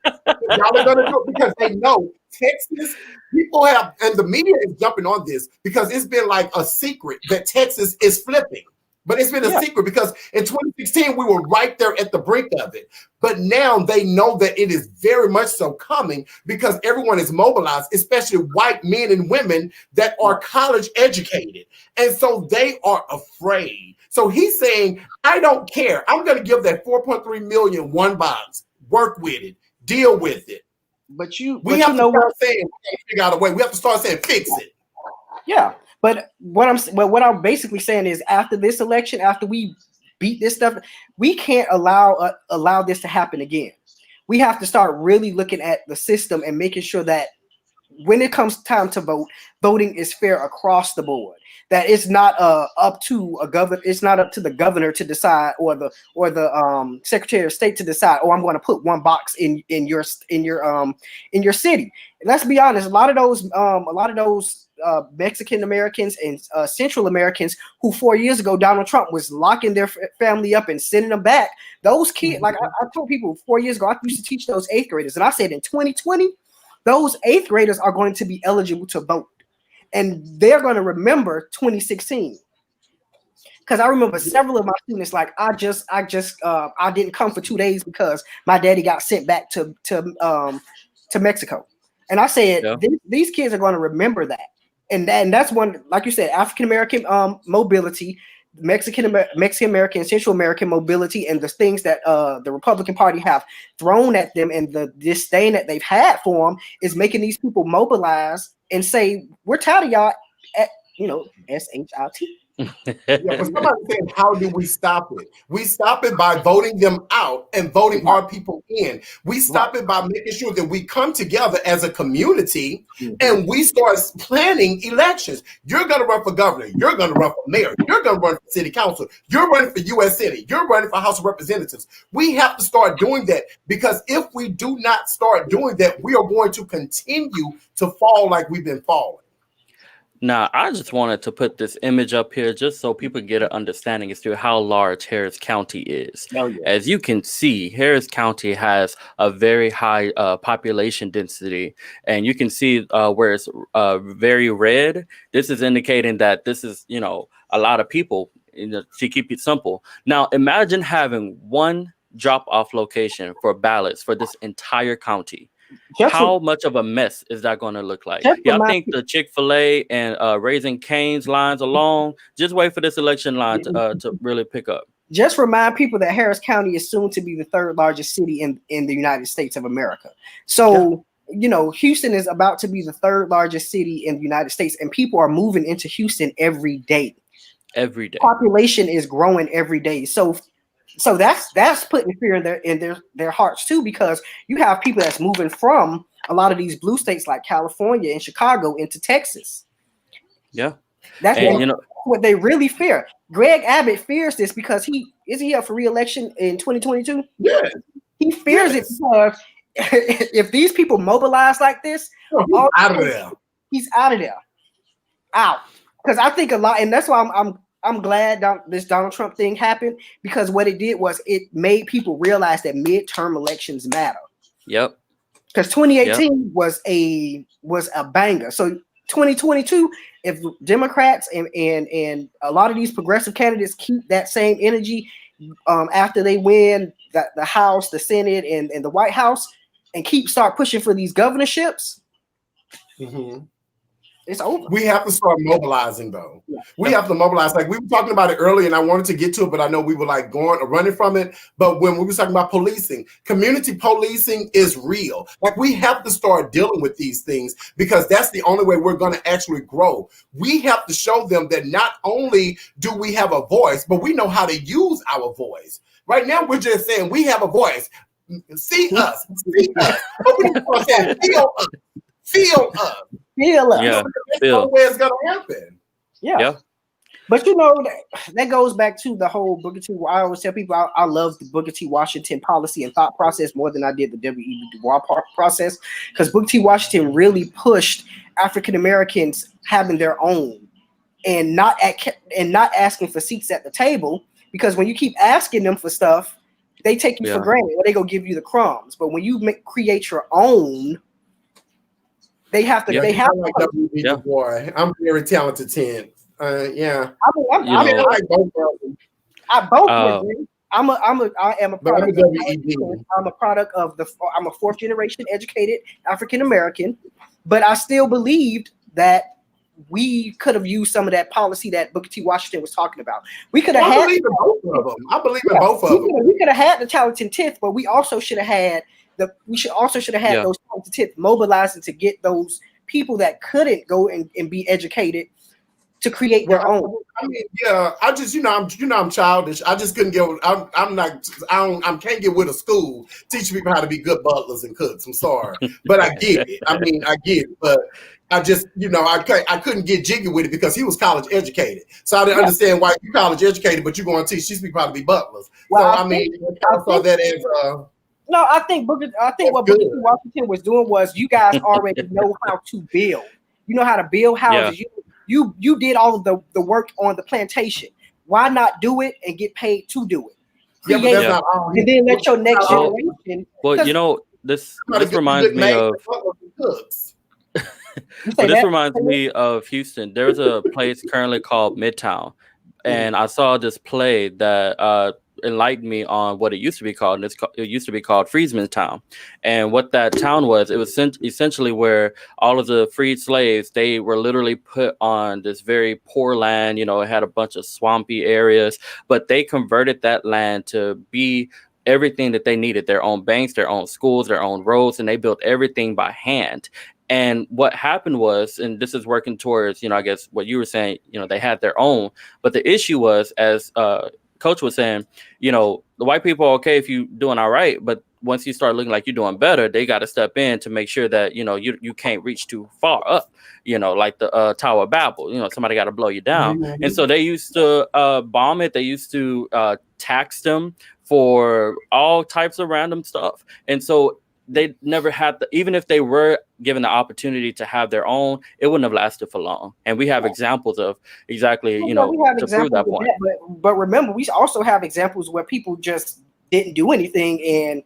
Y'all are gonna do it, because they know Texas people have, and the media is jumping on this because it's been like a secret that Texas is flipping. But it's been a secret because in 2016, we were right there at the brink of it. But now they know that it is very much so coming because everyone is mobilized, especially white men and women that are college educated. And so they are afraid. So he's saying, I don't care. I'm going to give that 4.3 million one box. Work with it. Deal with it. We have to start saying, we can't figure out a way. We have to start saying, fix it. Yeah. But what I'm basically saying is after this election, after we beat this stuff, we can't allow this to happen again. We have to start really looking at the system and making sure that when it comes time to vote, voting is fair across the board. That it's not up to a governor. It's not up to the governor to decide, or the Secretary of State to decide. Oh, I'm going to put one box in your city. And let's be honest. A lot of those Mexican Americans and Central Americans who 4 years ago Donald Trump was locking their family up and sending them back. Those kids, like I told people 4 years ago, I used to teach those 8th graders, and I said in 2020, those 8th graders are going to be eligible to vote. And they're going to remember 2016, because I remember several of my students like I didn't come for 2 days because my daddy got sent back to Mexico, and I said these kids are going to remember that, and that's one, like you said, African American mobility, Mexican American, Central American mobility, and the things that the Republican Party have thrown at them and the disdain that they've had for them is making these people mobilize and say, we're tired of y'all, SHIT. But somebody saying, how do we stop it? We stop it by voting them out and voting our people in. We stop it by making sure that we come together as a community and we start planning elections. You're going to run for governor. You're going to run for mayor. You're going to run for city council. You're running for U.S. Senate. You're running for House of Representatives. We have to start doing that, because if we do not start doing that, we are going to continue to fall like we've been falling. Now, I just wanted to put this image up here just so people get an understanding as to how large Harris County is. As you can see, Harris County has a very high population density, and you can see where it's very red. This is indicating that this is, a lot of people, to keep it simple. Now, imagine having one drop-off location for ballots for this entire county. How much of a mess is that going to look like? I think the Chick-fil-A and Raising Cane's lines alone, just wait for this election line to really pick up. Just remind people that Harris County is soon to be the 3rd largest city in the United States of America. So, Houston is about to be the 3rd largest city in the United States, and people are moving into Houston every day. Every day. Population is growing every day. So that's putting fear in their hearts too, because you have people that's moving from a lot of these blue states like California and Chicago into Texas. Yeah, that's what they really fear. Greg Abbott fears this because he up for re-election in 2022. Yeah, he fears it because if these people mobilize like this, he's out of there. Because I think a lot, and that's why I'm glad this Donald Trump thing happened, because what it did was it made people realize that midterm elections matter. Yep. Because 2018 was a banger. So 2022, if Democrats and a lot of these progressive candidates keep that same energy after they win the House, the Senate, and the White House, and start pushing for these governorships, it's over. We have to start mobilizing, though. Yeah. We have to mobilize. Like we were talking about it earlier, and I wanted to get to it, but I know we were like running from it. But when we were talking about policing, community policing is real. Like we have to start dealing with these things, because that's the only way we're going to actually grow. We have to show them that not only do we have a voice, but we know how to use our voice. Right now, we're just saying we have a voice. See us. See us. Feel us. Feel us. Feel us. Yeah, that's the way it's gonna happen. Yeah. But that goes back to the whole Booker T. I always tell people I love the Booker T. Washington policy and thought process more than I did the W.E.B. Du Bois process, because Booker T. Washington really pushed African Americans having their own and not asking for seats at the table, because when you keep asking them for stuff, they take you for granted, or they go give you the crumbs. But when you create your own, they have to. They have to. Boy, I'm very talented, 10. Yeah. I like both of them. I both would agree. I am a product. I'm a product of I'm a fourth generation educated African American, but I still believed that we could have used some of that policy that Booker T. Washington was talking about. We could have had. I believe in both of them. I believe in both of them. We could have had the talented 10th, but we also should have had those talented 10th mobilizing to get those people that couldn't go and be educated to create their own. I mean, yeah, I just, I'm childish. I just couldn't get. I can't get with a school teaching people how to be good butlers and cooks. I'm sorry, but I get it. I mean, I get it, but I just, I couldn't get jiggy with it because he was college educated. So I didn't understand why you college educated, but you're going to teach these people how to be butlers. Well, so I saw that as. No, I think what Booker T. Washington was doing was you guys already know how to build. You know how to build houses. Yeah. You did all of the work on the plantation. Why not do it and get paid to do it? Yeah, but that's not all. And then let your next generation. Well, this reminds me of. This reminds me of Houston. There's a place currently called Midtown, and I saw this play that enlightened me on what it used to be called. And it used to be called Freedmen's Town. And what that town was, it was essentially where all of the freed slaves, they were literally put on this very poor land. It had a bunch of swampy areas, but they converted that land to be everything that they needed: their own banks, their own schools, their own roads, and they built everything by hand. And what happened was, and this is working towards, I guess what you were saying, they had their own, but the issue was, as Coach was saying, the white people are okay if you're doing all right, but once you start looking like you're doing better, they got to step in to make sure that, you can't reach too far up, like the Tower of Babel, somebody got to blow you down. Mm-hmm. And so they used to bomb it. They used to tax them for all types of random stuff. And so they never had even if they were given the opportunity to have their own, it wouldn't have lasted for long. And we have examples of exactly, to prove that point. But remember, we also have examples where people just didn't do anything and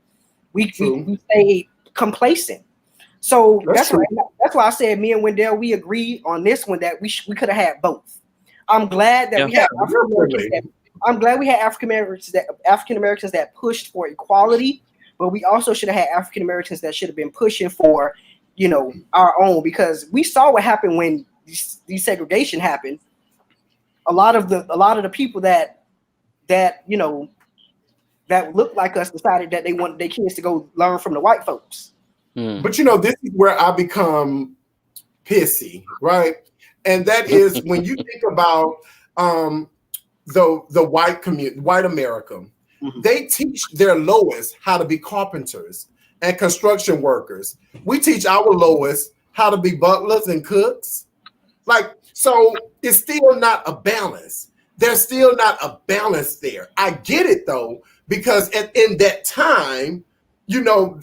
we stayed complacent. So that's why I said me and Wendell, we agree on this one that we could have had both. I'm glad that we had African Americans that pushed for equality. But we also should have had African Americans that should have been pushing for, our own, because we saw what happened when desegregation happened. A lot of the people that looked like us decided that they wanted their kids to go learn from the white folks. But this is where I become pissy, right? And that is when you think about the white community, white America. Mm-hmm. They teach their lowest how to be carpenters and construction workers. We teach our lowest how to be butlers and cooks. So it's still not a balance. There's still not a balance there. I get it though, because in that time,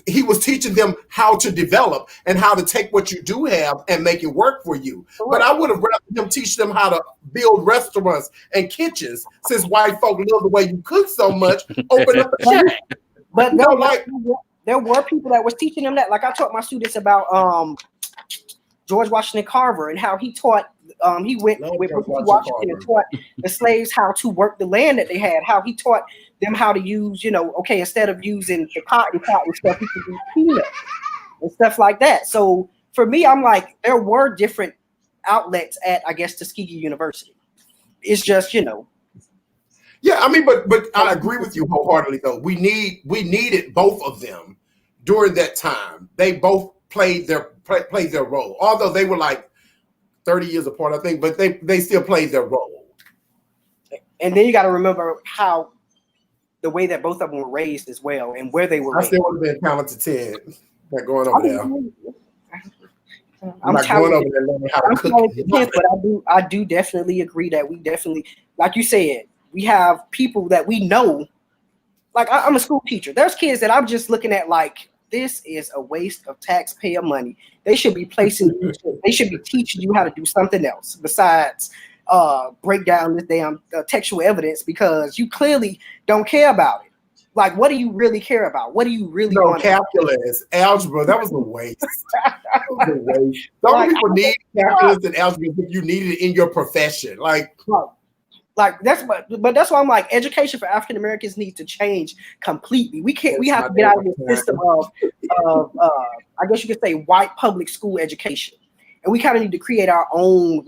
he was teaching them how to develop and how to take what you do have and make it work for you. Right. But I would have rather him teach them how to build restaurants and kitchens, since white folk love the way you cook so much. Open up a shack. But there were people that was teaching them that. Like I taught my students about George Washington Carver and how he taught. He went with Washington and taught the slaves how to work the land that they had. How he taught them how to use, instead of using the cotton stuff, he could use peanuts and stuff like that. So for me, I'm like, there were different outlets at, I guess, Tuskegee University. It's just, Yeah, I mean, but I agree with you wholeheartedly, though. We needed both of them during that time. They both played their role, although they were like 30 years apart, I think, but they still played their role. And then you got to remember how the way that both of them were raised as well, and where they were. I still would have been talented 10, like going over there. I'm not going over there learning how to cook. But I do definitely agree that we definitely, like you said, we have people that we know. Like I'm a school teacher. There's kids that I'm just looking at like, this is a waste of taxpayer money. They should be they should be teaching you how to do something else besides break down this damn textual evidence, because you clearly don't care about it. Like, what do you really care about? What do you really No, want? calculus, algebra, that was a waste. That was a waste. Some Like, people need calculus and algebra if you need it in your profession. Like that's but that's why I'm like, education for African Americans needs to change completely. We have to get out of this system of I guess you could say white public school education. And we kind of need to create our own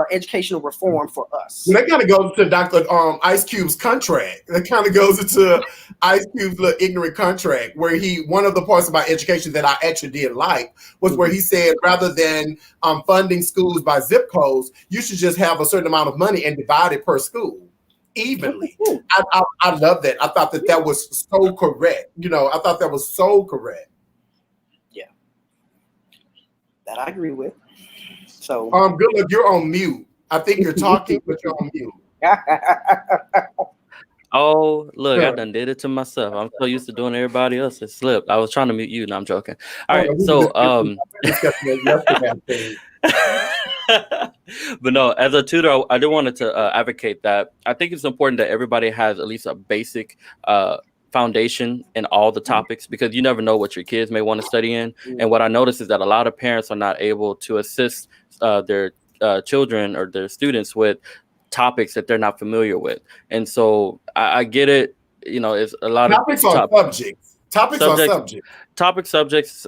educational reform for us. That kind of goes to Dr. Ice Cube's contract. That kind of goes into Ice Cube's little ignorant contract, where one of the parts about education that I actually did like was where he said, rather than funding schools by zip codes, you should just have a certain amount of money and divide it per school evenly. I love that. I thought that was so correct. I thought that was so correct. Yeah, that I agree with. So good luck. You're on mute. I think you're talking, but you're on mute. Oh, look, I done did it to myself. I'm so used to doing everybody else. It slipped. I was trying to mute you. No, I'm joking. All right, so but no, as a tutor, I do wanted to advocate that. I think it's important that everybody has at least a basic foundation in all the topics, because you never know what your kids may want to study in. And what I noticed is that a lot of parents are not able to assist their children or their students with topics that they're not familiar with. And so I get it. It's a lot topics of subjects. Topic subjects.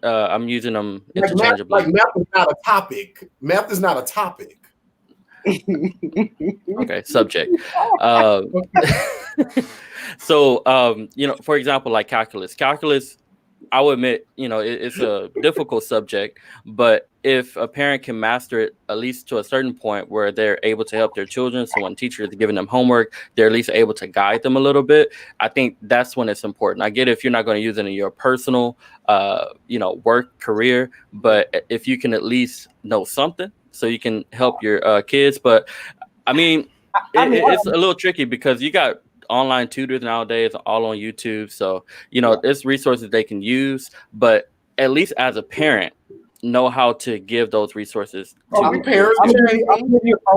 I'm using them interchangeably. Like math is not a topic. Math is not a topic. Okay, subject. So, for example, like calculus, I will admit, it's a difficult subject, but if a parent can master it, at least to a certain point where they're able to help their children, so when teachers are giving them homework, they're at least able to guide them a little bit. I think that's when it's important. I get if you're not going to use it in your personal, work career, but if you can at least know something so you can help your kids. But I mean, it's a little tricky because you got online tutors nowadays all on YouTube. So, it's resources they can use, but at least as a parent, know how to give those resources. I'm gonna give you a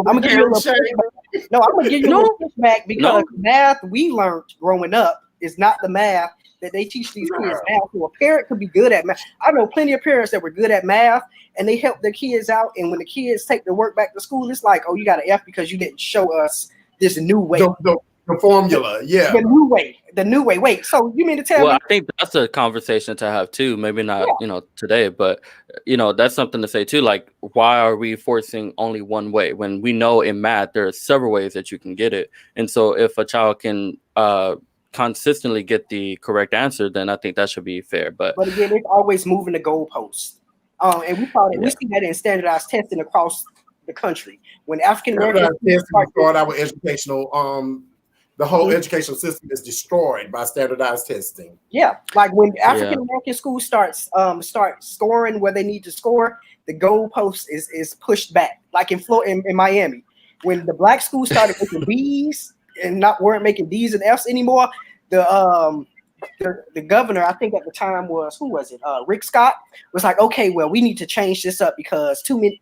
little pushback because math we learned growing up is not the math that they teach these kids now. So a parent could be good at math. I know plenty of parents that were good at math and they help their kids out. And when the kids take their work back to school, it's like, oh, you got an F because you didn't show us this new way. The formula, yeah. The new way. Wait, so you mean to tell me? I think that's a conversation to have too. Maybe not, today, but that's something to say too. Like, why are we forcing only one way when we know in math there are several ways that you can get it? And so, if a child can consistently get the correct answer, then I think that should be fair. But again, it's always moving the goalposts, and we see that in standardized testing across the country. When African Americans start our educational the whole educational system is destroyed by standardized testing. Yeah, like when African American schools start scoring where they need to score, the goalpost is pushed back. Like in Florida, in Miami, when the black schools started making B's and weren't making D's and F's anymore, the governor, I think at the time was Rick Scott, was like, okay, well, we need to change this up because too many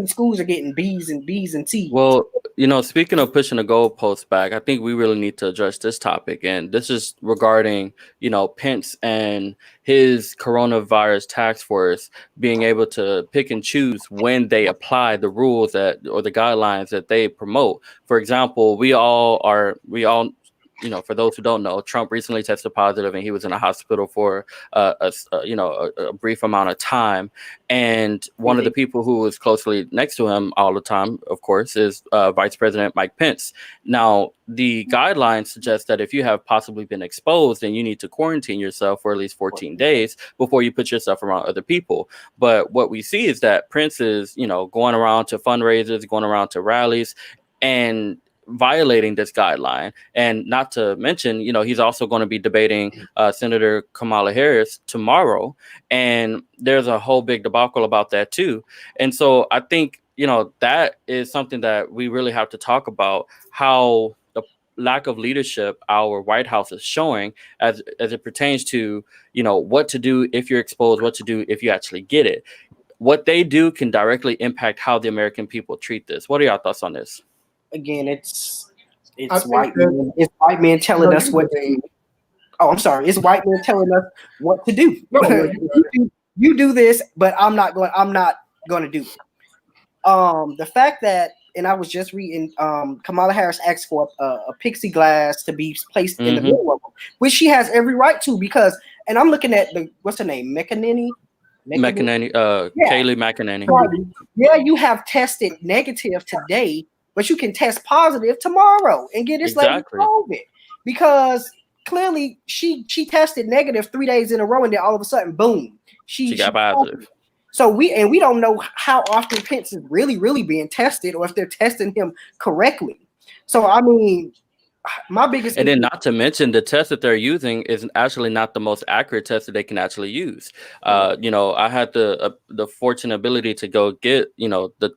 schools are getting B's and T's. Well, speaking of pushing the goalposts back, I think we really need to address this topic. And this is regarding, Pence and his coronavirus task force being able to pick and choose when they apply the rules or the guidelines that they promote. For example, we all for those who don't know, Trump recently tested positive and he was in a hospital for a brief amount of time. And one of the people who was closely next to him all the time, of course, is Vice President Mike Pence. Now, the guidelines suggest that if you have possibly been exposed, then you need to quarantine yourself for at least 14 days before you put yourself around other people. But what we see is that Pence is, going around to fundraisers, going around to rallies, and violating this guideline. And not to mention, he's also going to be debating Senator Kamala Harris tomorrow. And there's a whole big debacle about that too. And so I think, that is something that we really have to talk about, how the lack of leadership our White House is showing as it pertains to, what to do if you're exposed, what to do if you actually get it. What they do can directly impact how the American people treat this. What are your thoughts on this? Again, it's It's white men. It's white men telling us what to do. Oh, I'm sorry. It's white men telling us what to do. You do this, but I'm not going to do it. The fact that, and I was just reading, Kamala Harris asked for a pixie glass to be placed in the middle of them, which she has every right to, because, and I'm looking at what's her name, McEnany, Kayleigh McEnany. Yeah, you have tested negative today, but you can test positive tomorrow and get this lady COVID, because clearly she tested negative 3 days in a row, and then all of a sudden, boom, she got positive. So we don't know how often Pence is really being tested, or if they're testing him correctly. So I mean, my biggest, and then not to mention the test that they're using is actually not the most accurate test that they can actually use. You know, I had the fortunate ability to go get, you know, the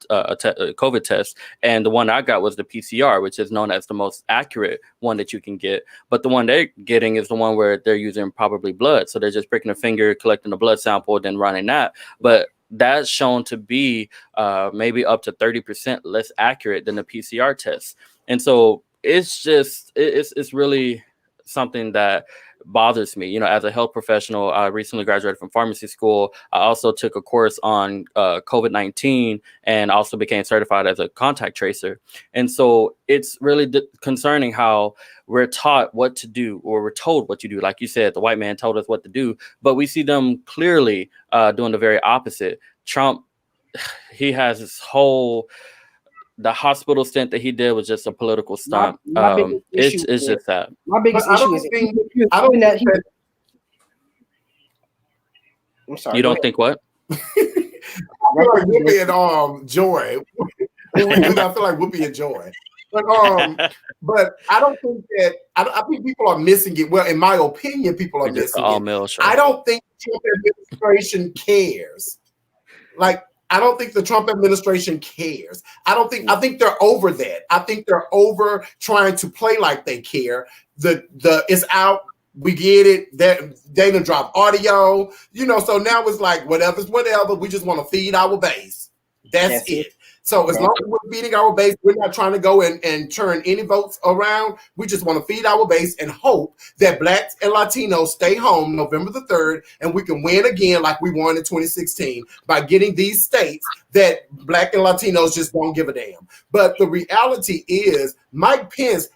COVID test, and the one I got was the PCR, which is known as the most accurate one that you can get. But the one they're getting is the one where they're using probably blood, so they're just pricking a finger, collecting a blood sample, then running that. But that's shown to be maybe up to 30% less accurate than the PCR test, and so it's just it's really something that bothers me. You know, as a health professional, I recently graduated from pharmacy school. I also took a course on COVID-19 and also became certified as a contact tracer. And so it's really concerning how we're taught what to do, or we're told what to do. Like you said, the white man told us what to do, but we see them clearly doing the very opposite. Trump, he has this whole, the hospital stint that he did was just a political stunt. It's just that. My biggest issue is I'm sorry. You don't think what? I feel like Whoopi and Joy. I feel like Whoopi and Joy. But I don't think that, I think people are missing it. Well, in my opinion, people are missing it. I don't think the Trump administration cares. Like, I don't think the Trump administration cares. I think they're over that. I think they're over trying to play like they care. It's out. We get it. They done drop audio, you know, so now it's like whatever's whatever. We just want to feed our base. That's it. So as long as we're feeding our base, we're not trying to go and turn any votes around. We just want to feed our base and hope that Blacks and Latinos stay home November the 3rd, and we can win again like we won in 2016 by getting these states that Black and Latinos just don't give a damn. But the reality is Mike Pence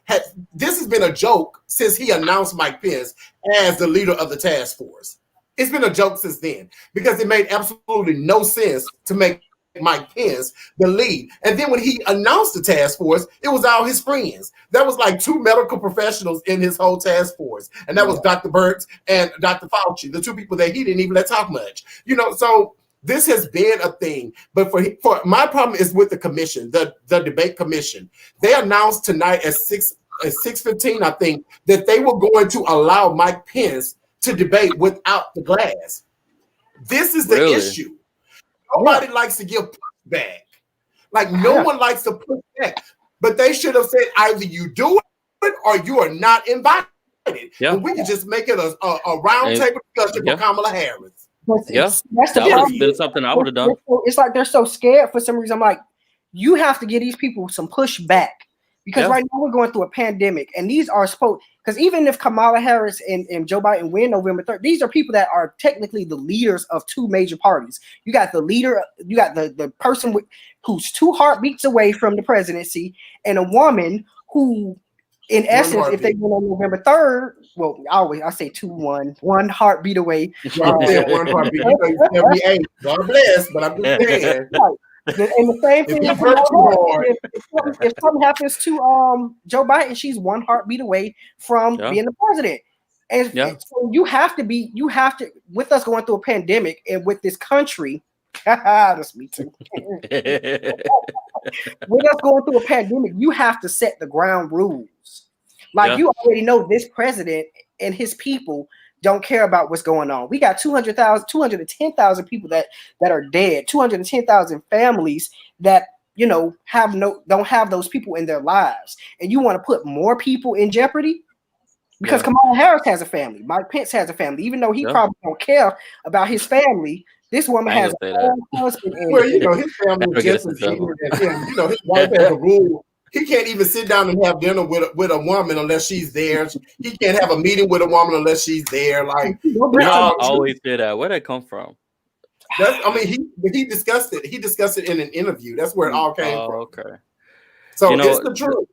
this has been a joke since he announced Mike Pence as the leader of the task force. It's been a joke since then, because it made absolutely no sense to make Mike Pence the lead. And then when he announced the task force, it was all his friends. That was like 2 medical professionals in his whole task force. And that was Dr. Birx and Dr. Fauci, the 2 people that he didn't even let talk much. You know, so this has been a thing. But for my problem is with the commission, the debate commission. They announced tonight at 6:15, I think, that they were going to allow Mike Pence to debate without the glass. This is the issue. Nobody likes to give pushback. Like, no one likes to push back. But they should have said either you do it or you are not invited. And we can just make it a round table discussion for Kamala Harris. That's that would have been something I would have done. It's like they're so scared for some reason. I'm like, you have to give these people some pushback. Because right now we're going through a pandemic, and these are because even if Kamala Harris and Joe Biden win November 3rd, these are people that are technically the leaders of 2 major parties. You got the leader, you got the person who's 2 heartbeats away from the presidency, and a woman who, in essence, if they win on November 3rd, well, I say 2-1, 1 heartbeat away. One heartbeat. God bless, but I'm just saying. And the same thing if something happens to Joe Biden, she's 1 heartbeat away from being the president. And so you have to, with us going through a pandemic and with this country, that's me too. With us going through a pandemic, you have to set the ground rules. Like you already know this president and his people don't care about what's going on. We got 210,000 people that are dead, 210,000 families that, you know, don't have those people in their lives. And you want to put more people in jeopardy? Because Kamala Harris has a family. Mike Pence has a family. Even though he probably don't care about his family, this woman has a husband. Well, you know, his family is just as senior as him. You know, his wife has a rule. He can't even sit down and have dinner with a woman unless she's there. He can't have a meeting with a woman unless she's there. Like, y'all always say that. Where'd that come from? He discussed it. He discussed it in an interview. That's where it all came from. Okay. So it's the truth.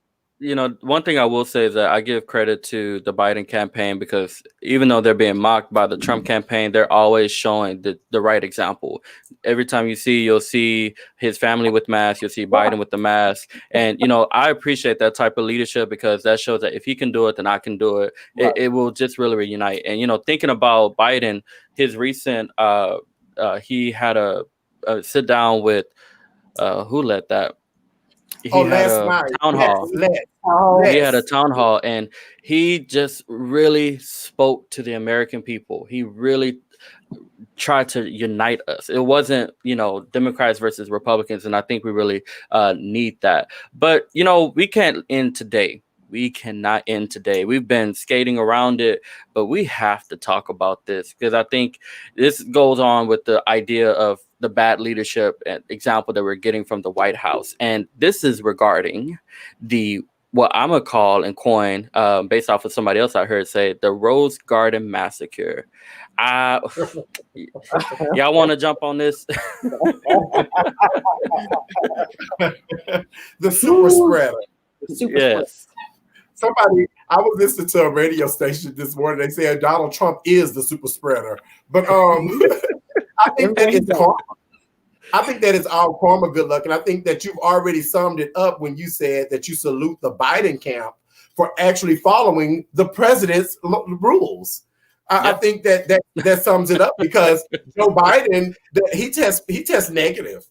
One thing I will say is that I give credit to the Biden campaign, because even though they're being mocked by the Trump campaign, they're always showing the right example. Every time you'll see his family with masks, you'll see Biden with the mask. And, I appreciate that type of leadership, because that shows that if he can do it, then I can do it. Right. It will just really reunite. And, thinking about Biden, his recent, he had a sit down with, who led that? He had a town hall. He had a town hall, and he just really spoke to the American people. He really tried to unite us. It wasn't, Democrats versus Republicans, and I think we really need that. But, we can't end today. We cannot end today. We've been skating around it, but we have to talk about this, because I think this goes on with the idea of the bad leadership and example that we're getting from the White House. And this is regarding what I'm going to call and coin, based off of somebody else I heard say, the Rose Garden Massacre. Y'all want to jump on this? The super spreader. Yes. I was listening to a radio station this morning. They said Donald Trump is the super spreader, but I think that it's karma. I think that it's all karma, good luck, and I think that you've already summed it up when you said that you salute the Biden camp for actually following the president's rules. I think that sums it up, because Joe Biden, he tests negative.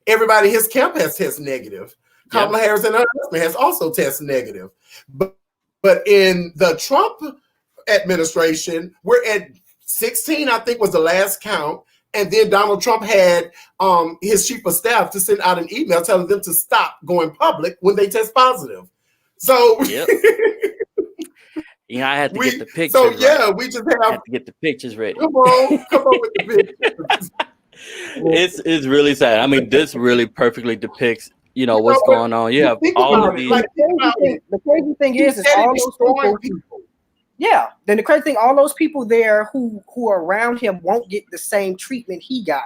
Everybody in his camp has tested negative. Kamala Harris and her husband has also tested negative. But in the Trump administration, we're at 16, I think was the last count. And then Donald Trump had his chief of staff to send out an email telling them to stop going public when they test positive. So I had to get the pictures. So right. We just have to get the pictures ready. Come on with the pictures. It's really sad. I mean, this really perfectly depicts what's going on. You have all of these. The crazy thing is all those people. Yeah, then the crazy thing, all those people there who are around him won't get the same treatment he got.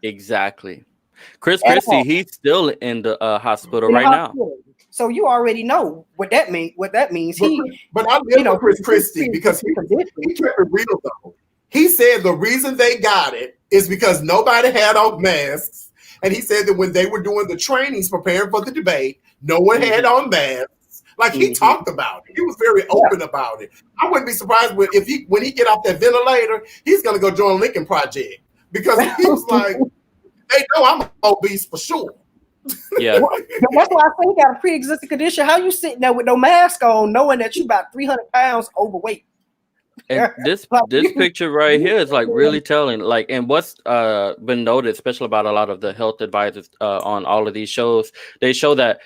Exactly. Chris Christie, he's still in the hospital right now. So you already know what that means. But I live with Chris Christie, because he kept it real though. He said the reason they got it is because nobody had on masks. And he said that when they were doing the trainings preparing for the debate, no one had on masks. Like, he talked about it. He was very open about it. I wouldn't be surprised when he get off that ventilator, he's going to go join Lincoln Project, because he was like, they know I'm obese for sure. Yeah. That's why I say he got a pre-existing condition. How you sitting there with no mask on, knowing that you about 300 pounds overweight? And this picture right here is like really telling. Like, and what's been noted, especially about a lot of the health advisors on all of these shows, they show that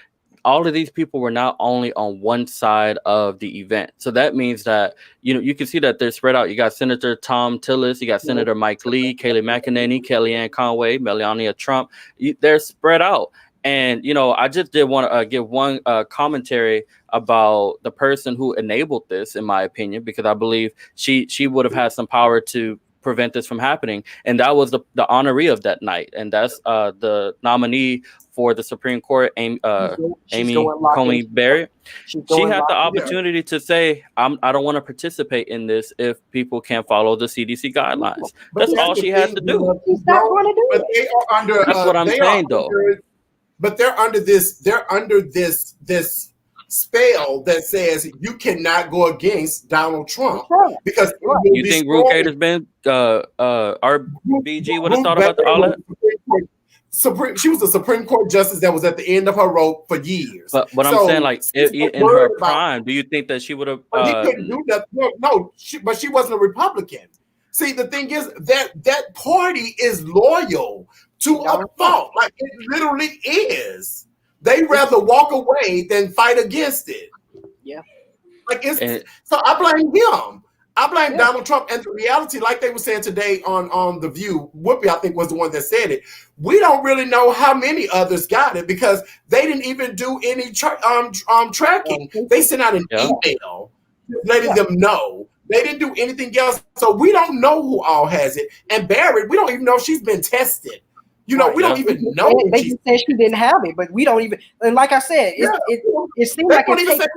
all of these people were not only on one side of the event. So that means that you can see that they're spread out. You got Senator Tom Tillis, you got Senator Mike Lee, Kayleigh McEnany, Kellyanne Conway, Melania Trump. They're spread out. And, I just did want to give one commentary about the person who enabled this, in my opinion, because I believe she would have had some power to prevent this from happening. And that was the honoree of that night. And that's the nominee for the Supreme Court, Amy Coney Barrett. She had the opportunity to say, I don't want to participate in this if people can't follow the CDC guidelines. That's all she had to do. She's not going to do it. They are under, that's what I'm saying, though. But they're under this spell that says you cannot go against Donald Trump, because you think Ruth Bader Ginsburg, RBG would have thought about all that? She was a Supreme Court justice that was at the end of her rope for years. But I'm saying, like, in her prime, do you think that she would have? He couldn't do that. No, but she wasn't a Republican. See, the thing is that party is loyal to a fault. Like, it literally is. They rather walk away than fight against it. Yeah. So I blame him. I blame Donald Trump. And the reality, like they were saying today on The View, Whoopi, I think, was the one that said it. We don't really know how many others got it because they didn't even do any tracking. They sent out an email letting them know. They didn't do anything else. So we don't know who all has it. And Barrett, we don't even know if she's been tested. You know, we don't even know. They just said she didn't have it, but we don't even. And like I said, it seems like it takes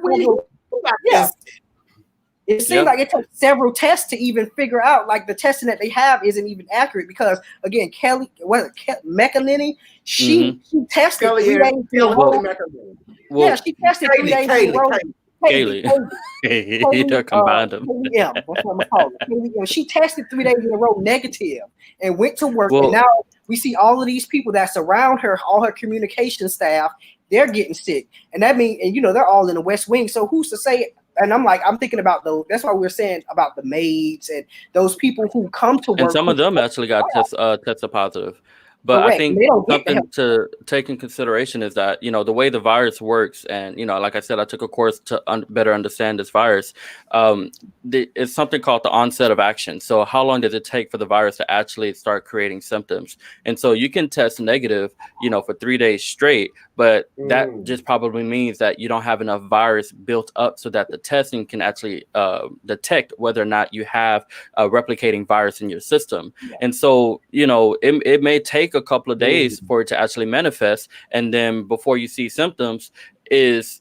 It seems like it took several tests to even figure out, like the testing that they have isn't even accurate because, again, McEnany, she tested 3 days in a row. She tested 3 days in a row. Kaylee combined them. Yeah, that's what I'm gonna call it. She tested 3 days in a row negative and went to work. And now we see all of these people that surround her, all her communication staff, they're getting sick. And that means, and they're all in the West Wing. So who's to say? And I'm thinking about that's why we're saying about the maids and those people who come to work. And some of them actually got tested positive. But Correct. I think something to take in consideration is that, the way the virus works, and, like I said, I took a course to better understand this virus. It's something called the onset of action. So how long does it take for the virus to actually start creating symptoms? And so you can test negative, for 3 days straight, but that just probably means that you don't have enough virus built up so that the testing can actually detect whether or not you have a replicating virus in your system. And so, it may take a couple of days for it to actually manifest, and then before you see symptoms is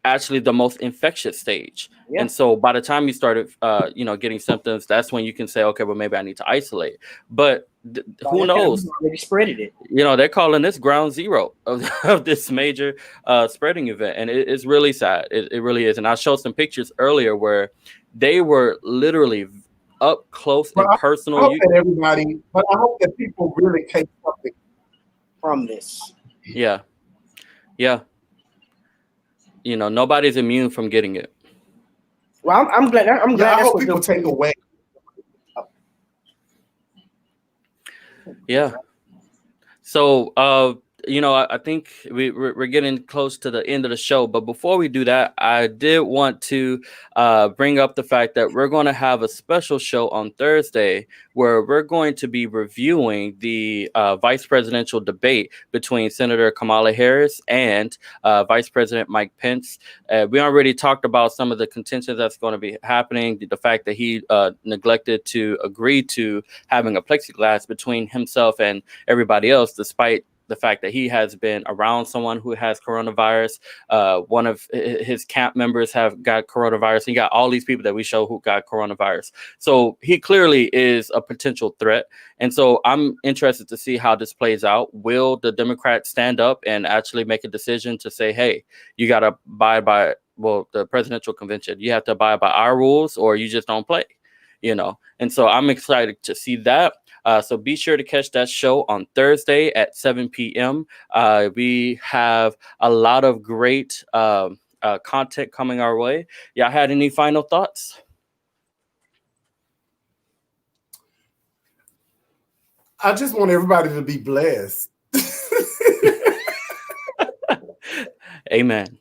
actually the most infectious stage. And so by the time you started getting symptoms, that's when you can say, okay, well, maybe I need to isolate. But who knows? Already spreaded it. They're calling this ground zero of this major spreading event, and it's really sad. It really is. And I showed some pictures earlier where they were literally up close and personal. I hope that people really take something from this. Yeah. Nobody's immune from getting it. Well, I'm glad. I hope people take away. Yeah. So, I think we're getting close to the end of the show. But before we do that, I did want to bring up the fact that we're going to have a special show on Thursday where we're going to be reviewing the vice presidential debate between Senator Kamala Harris and Vice President Mike Pence. We already talked about some of the contention that's going to be happening, the fact that he neglected to agree to having a plexiglass between himself and everybody else, despite the fact that he has been around someone who has coronavirus. One of his camp members have got coronavirus. He got all these people that we show who got coronavirus. So he clearly is a potential threat. And so I'm interested to see how this plays out. Will the Democrats stand up and actually make a decision to say, hey, you got to abide by, the presidential convention, you have to abide by our rules or you just don't play, And so I'm excited to see that. So be sure to catch that show on Thursday at 7 p.m. We have a lot of great content coming our way. Y'all had any final thoughts? I just want everybody to be blessed. Amen.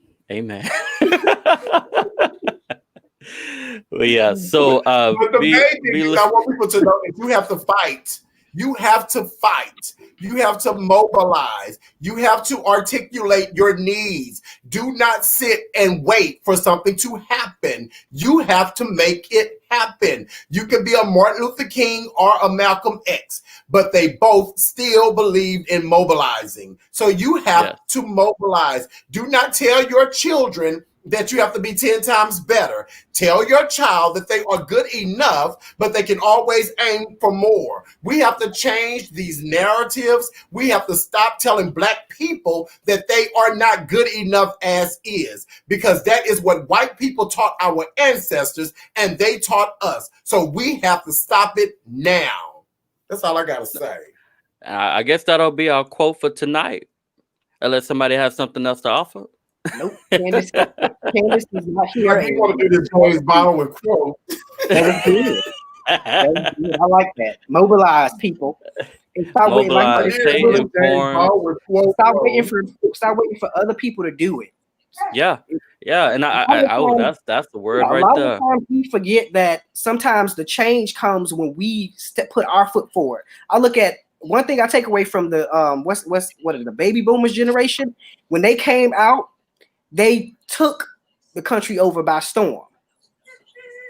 Well, yeah. So, but the main thing is I want people to know that you have to fight. You have to fight. You have to mobilize. You have to articulate your needs. Do not sit and wait for something to happen. You have to make it happen. You can be a Martin Luther King or a Malcolm X, but they both still believed in mobilizing. So you have to mobilize. Do not tell your children that you have to be 10 times better. Tell your child that they are good enough, but they can always aim for more. We have to change these narratives. We have to stop telling Black people that they are not good enough as is, because that is what white people taught our ancestors and they taught us. So we have to stop it now. That's all I got to say. I guess that'll be our quote for tonight, unless somebody has something else to offer. Nope. Candace is not here. You want to do this James Baldwin quote. That is good. I like that. Mobilize people. And stop waiting for other people to do it. Yeah, and that's the word a right lot there. of times we forget that sometimes the change comes when we put our foot forward. I look at one thing I take away from the the baby boomers generation. When they came out, they took the country over by storm.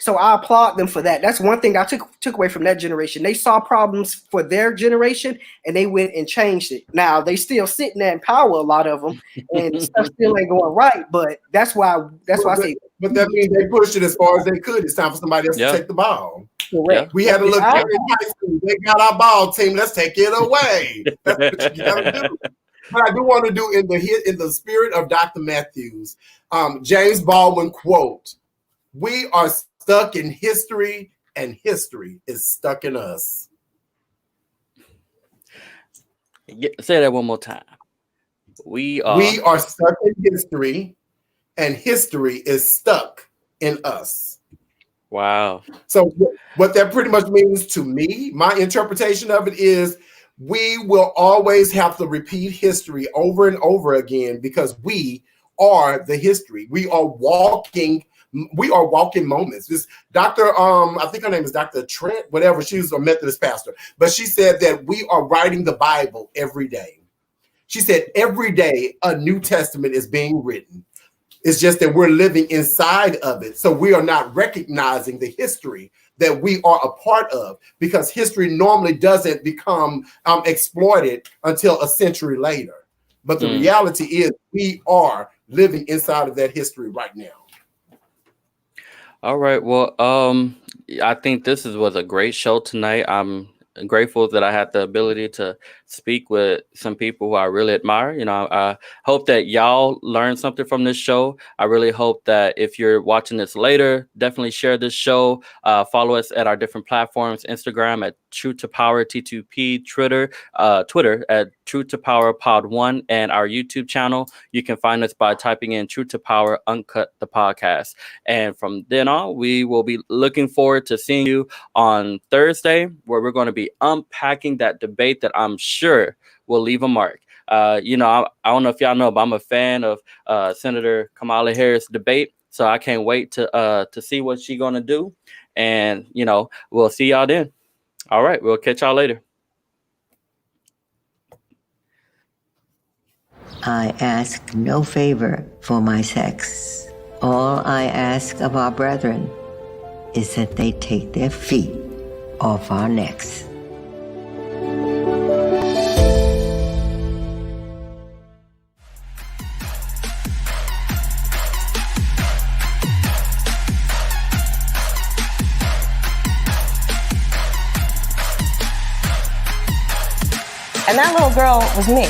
So I applaud them for that. That's one thing I took away from that generation. They saw problems for their generation and they went and changed it. Now they still sitting there in power, a lot of them, and stuff still ain't going right. But that's why I say. But that means they pushed it as far as they could. It's time for somebody else to take the ball. Correct. We had to look at in high school. They got our ball team. Let's take it away. That's what you gotta do. But I do want to do in the spirit of Dr. Matthews, James Baldwin quote: "We are stuck in history, and history is stuck in us." Say that one more time. We are stuck in history, and history is stuck in us. Wow. So what that pretty much means to me, my interpretation of it is, we will always have to repeat history over and over again because we are the history. We are walking moments. This Dr. I think her name is Dr. Trent, whatever. She's a Methodist pastor, but she said that we are writing the Bible every day. She said every day a New Testament is being written. It's just that we're living inside of it. So we are not recognizing the history that we are a part of, because history normally doesn't become exploited until a century later. But the reality is we are living inside of that history right now. All right. Well, I think this was a great show tonight. I'm grateful that I had the ability to speak with some people who I really admire. You know, I hope that y'all learned something from this show. I really hope that if you're watching this later, definitely share this show. Follow us at our different platforms: Instagram at True to Power T2P, Twitter at True to Power Pod 1, and our YouTube channel. You can find us by typing in True to Power Uncut, the podcast. And from then on, we will be looking forward to seeing you on Thursday, where we're going to be unpacking that debate that I'm sure will leave a mark. You know, I don't know if y'all know, but I'm a fan of Senator Kamala Harris' debate. So I can't wait to see what she's going to do. And, you know, we'll see y'all then. All right. We'll catch y'all later. I ask no favor for my sex. All I ask of our brethren is that they take their feet off our necks. And that little girl was me.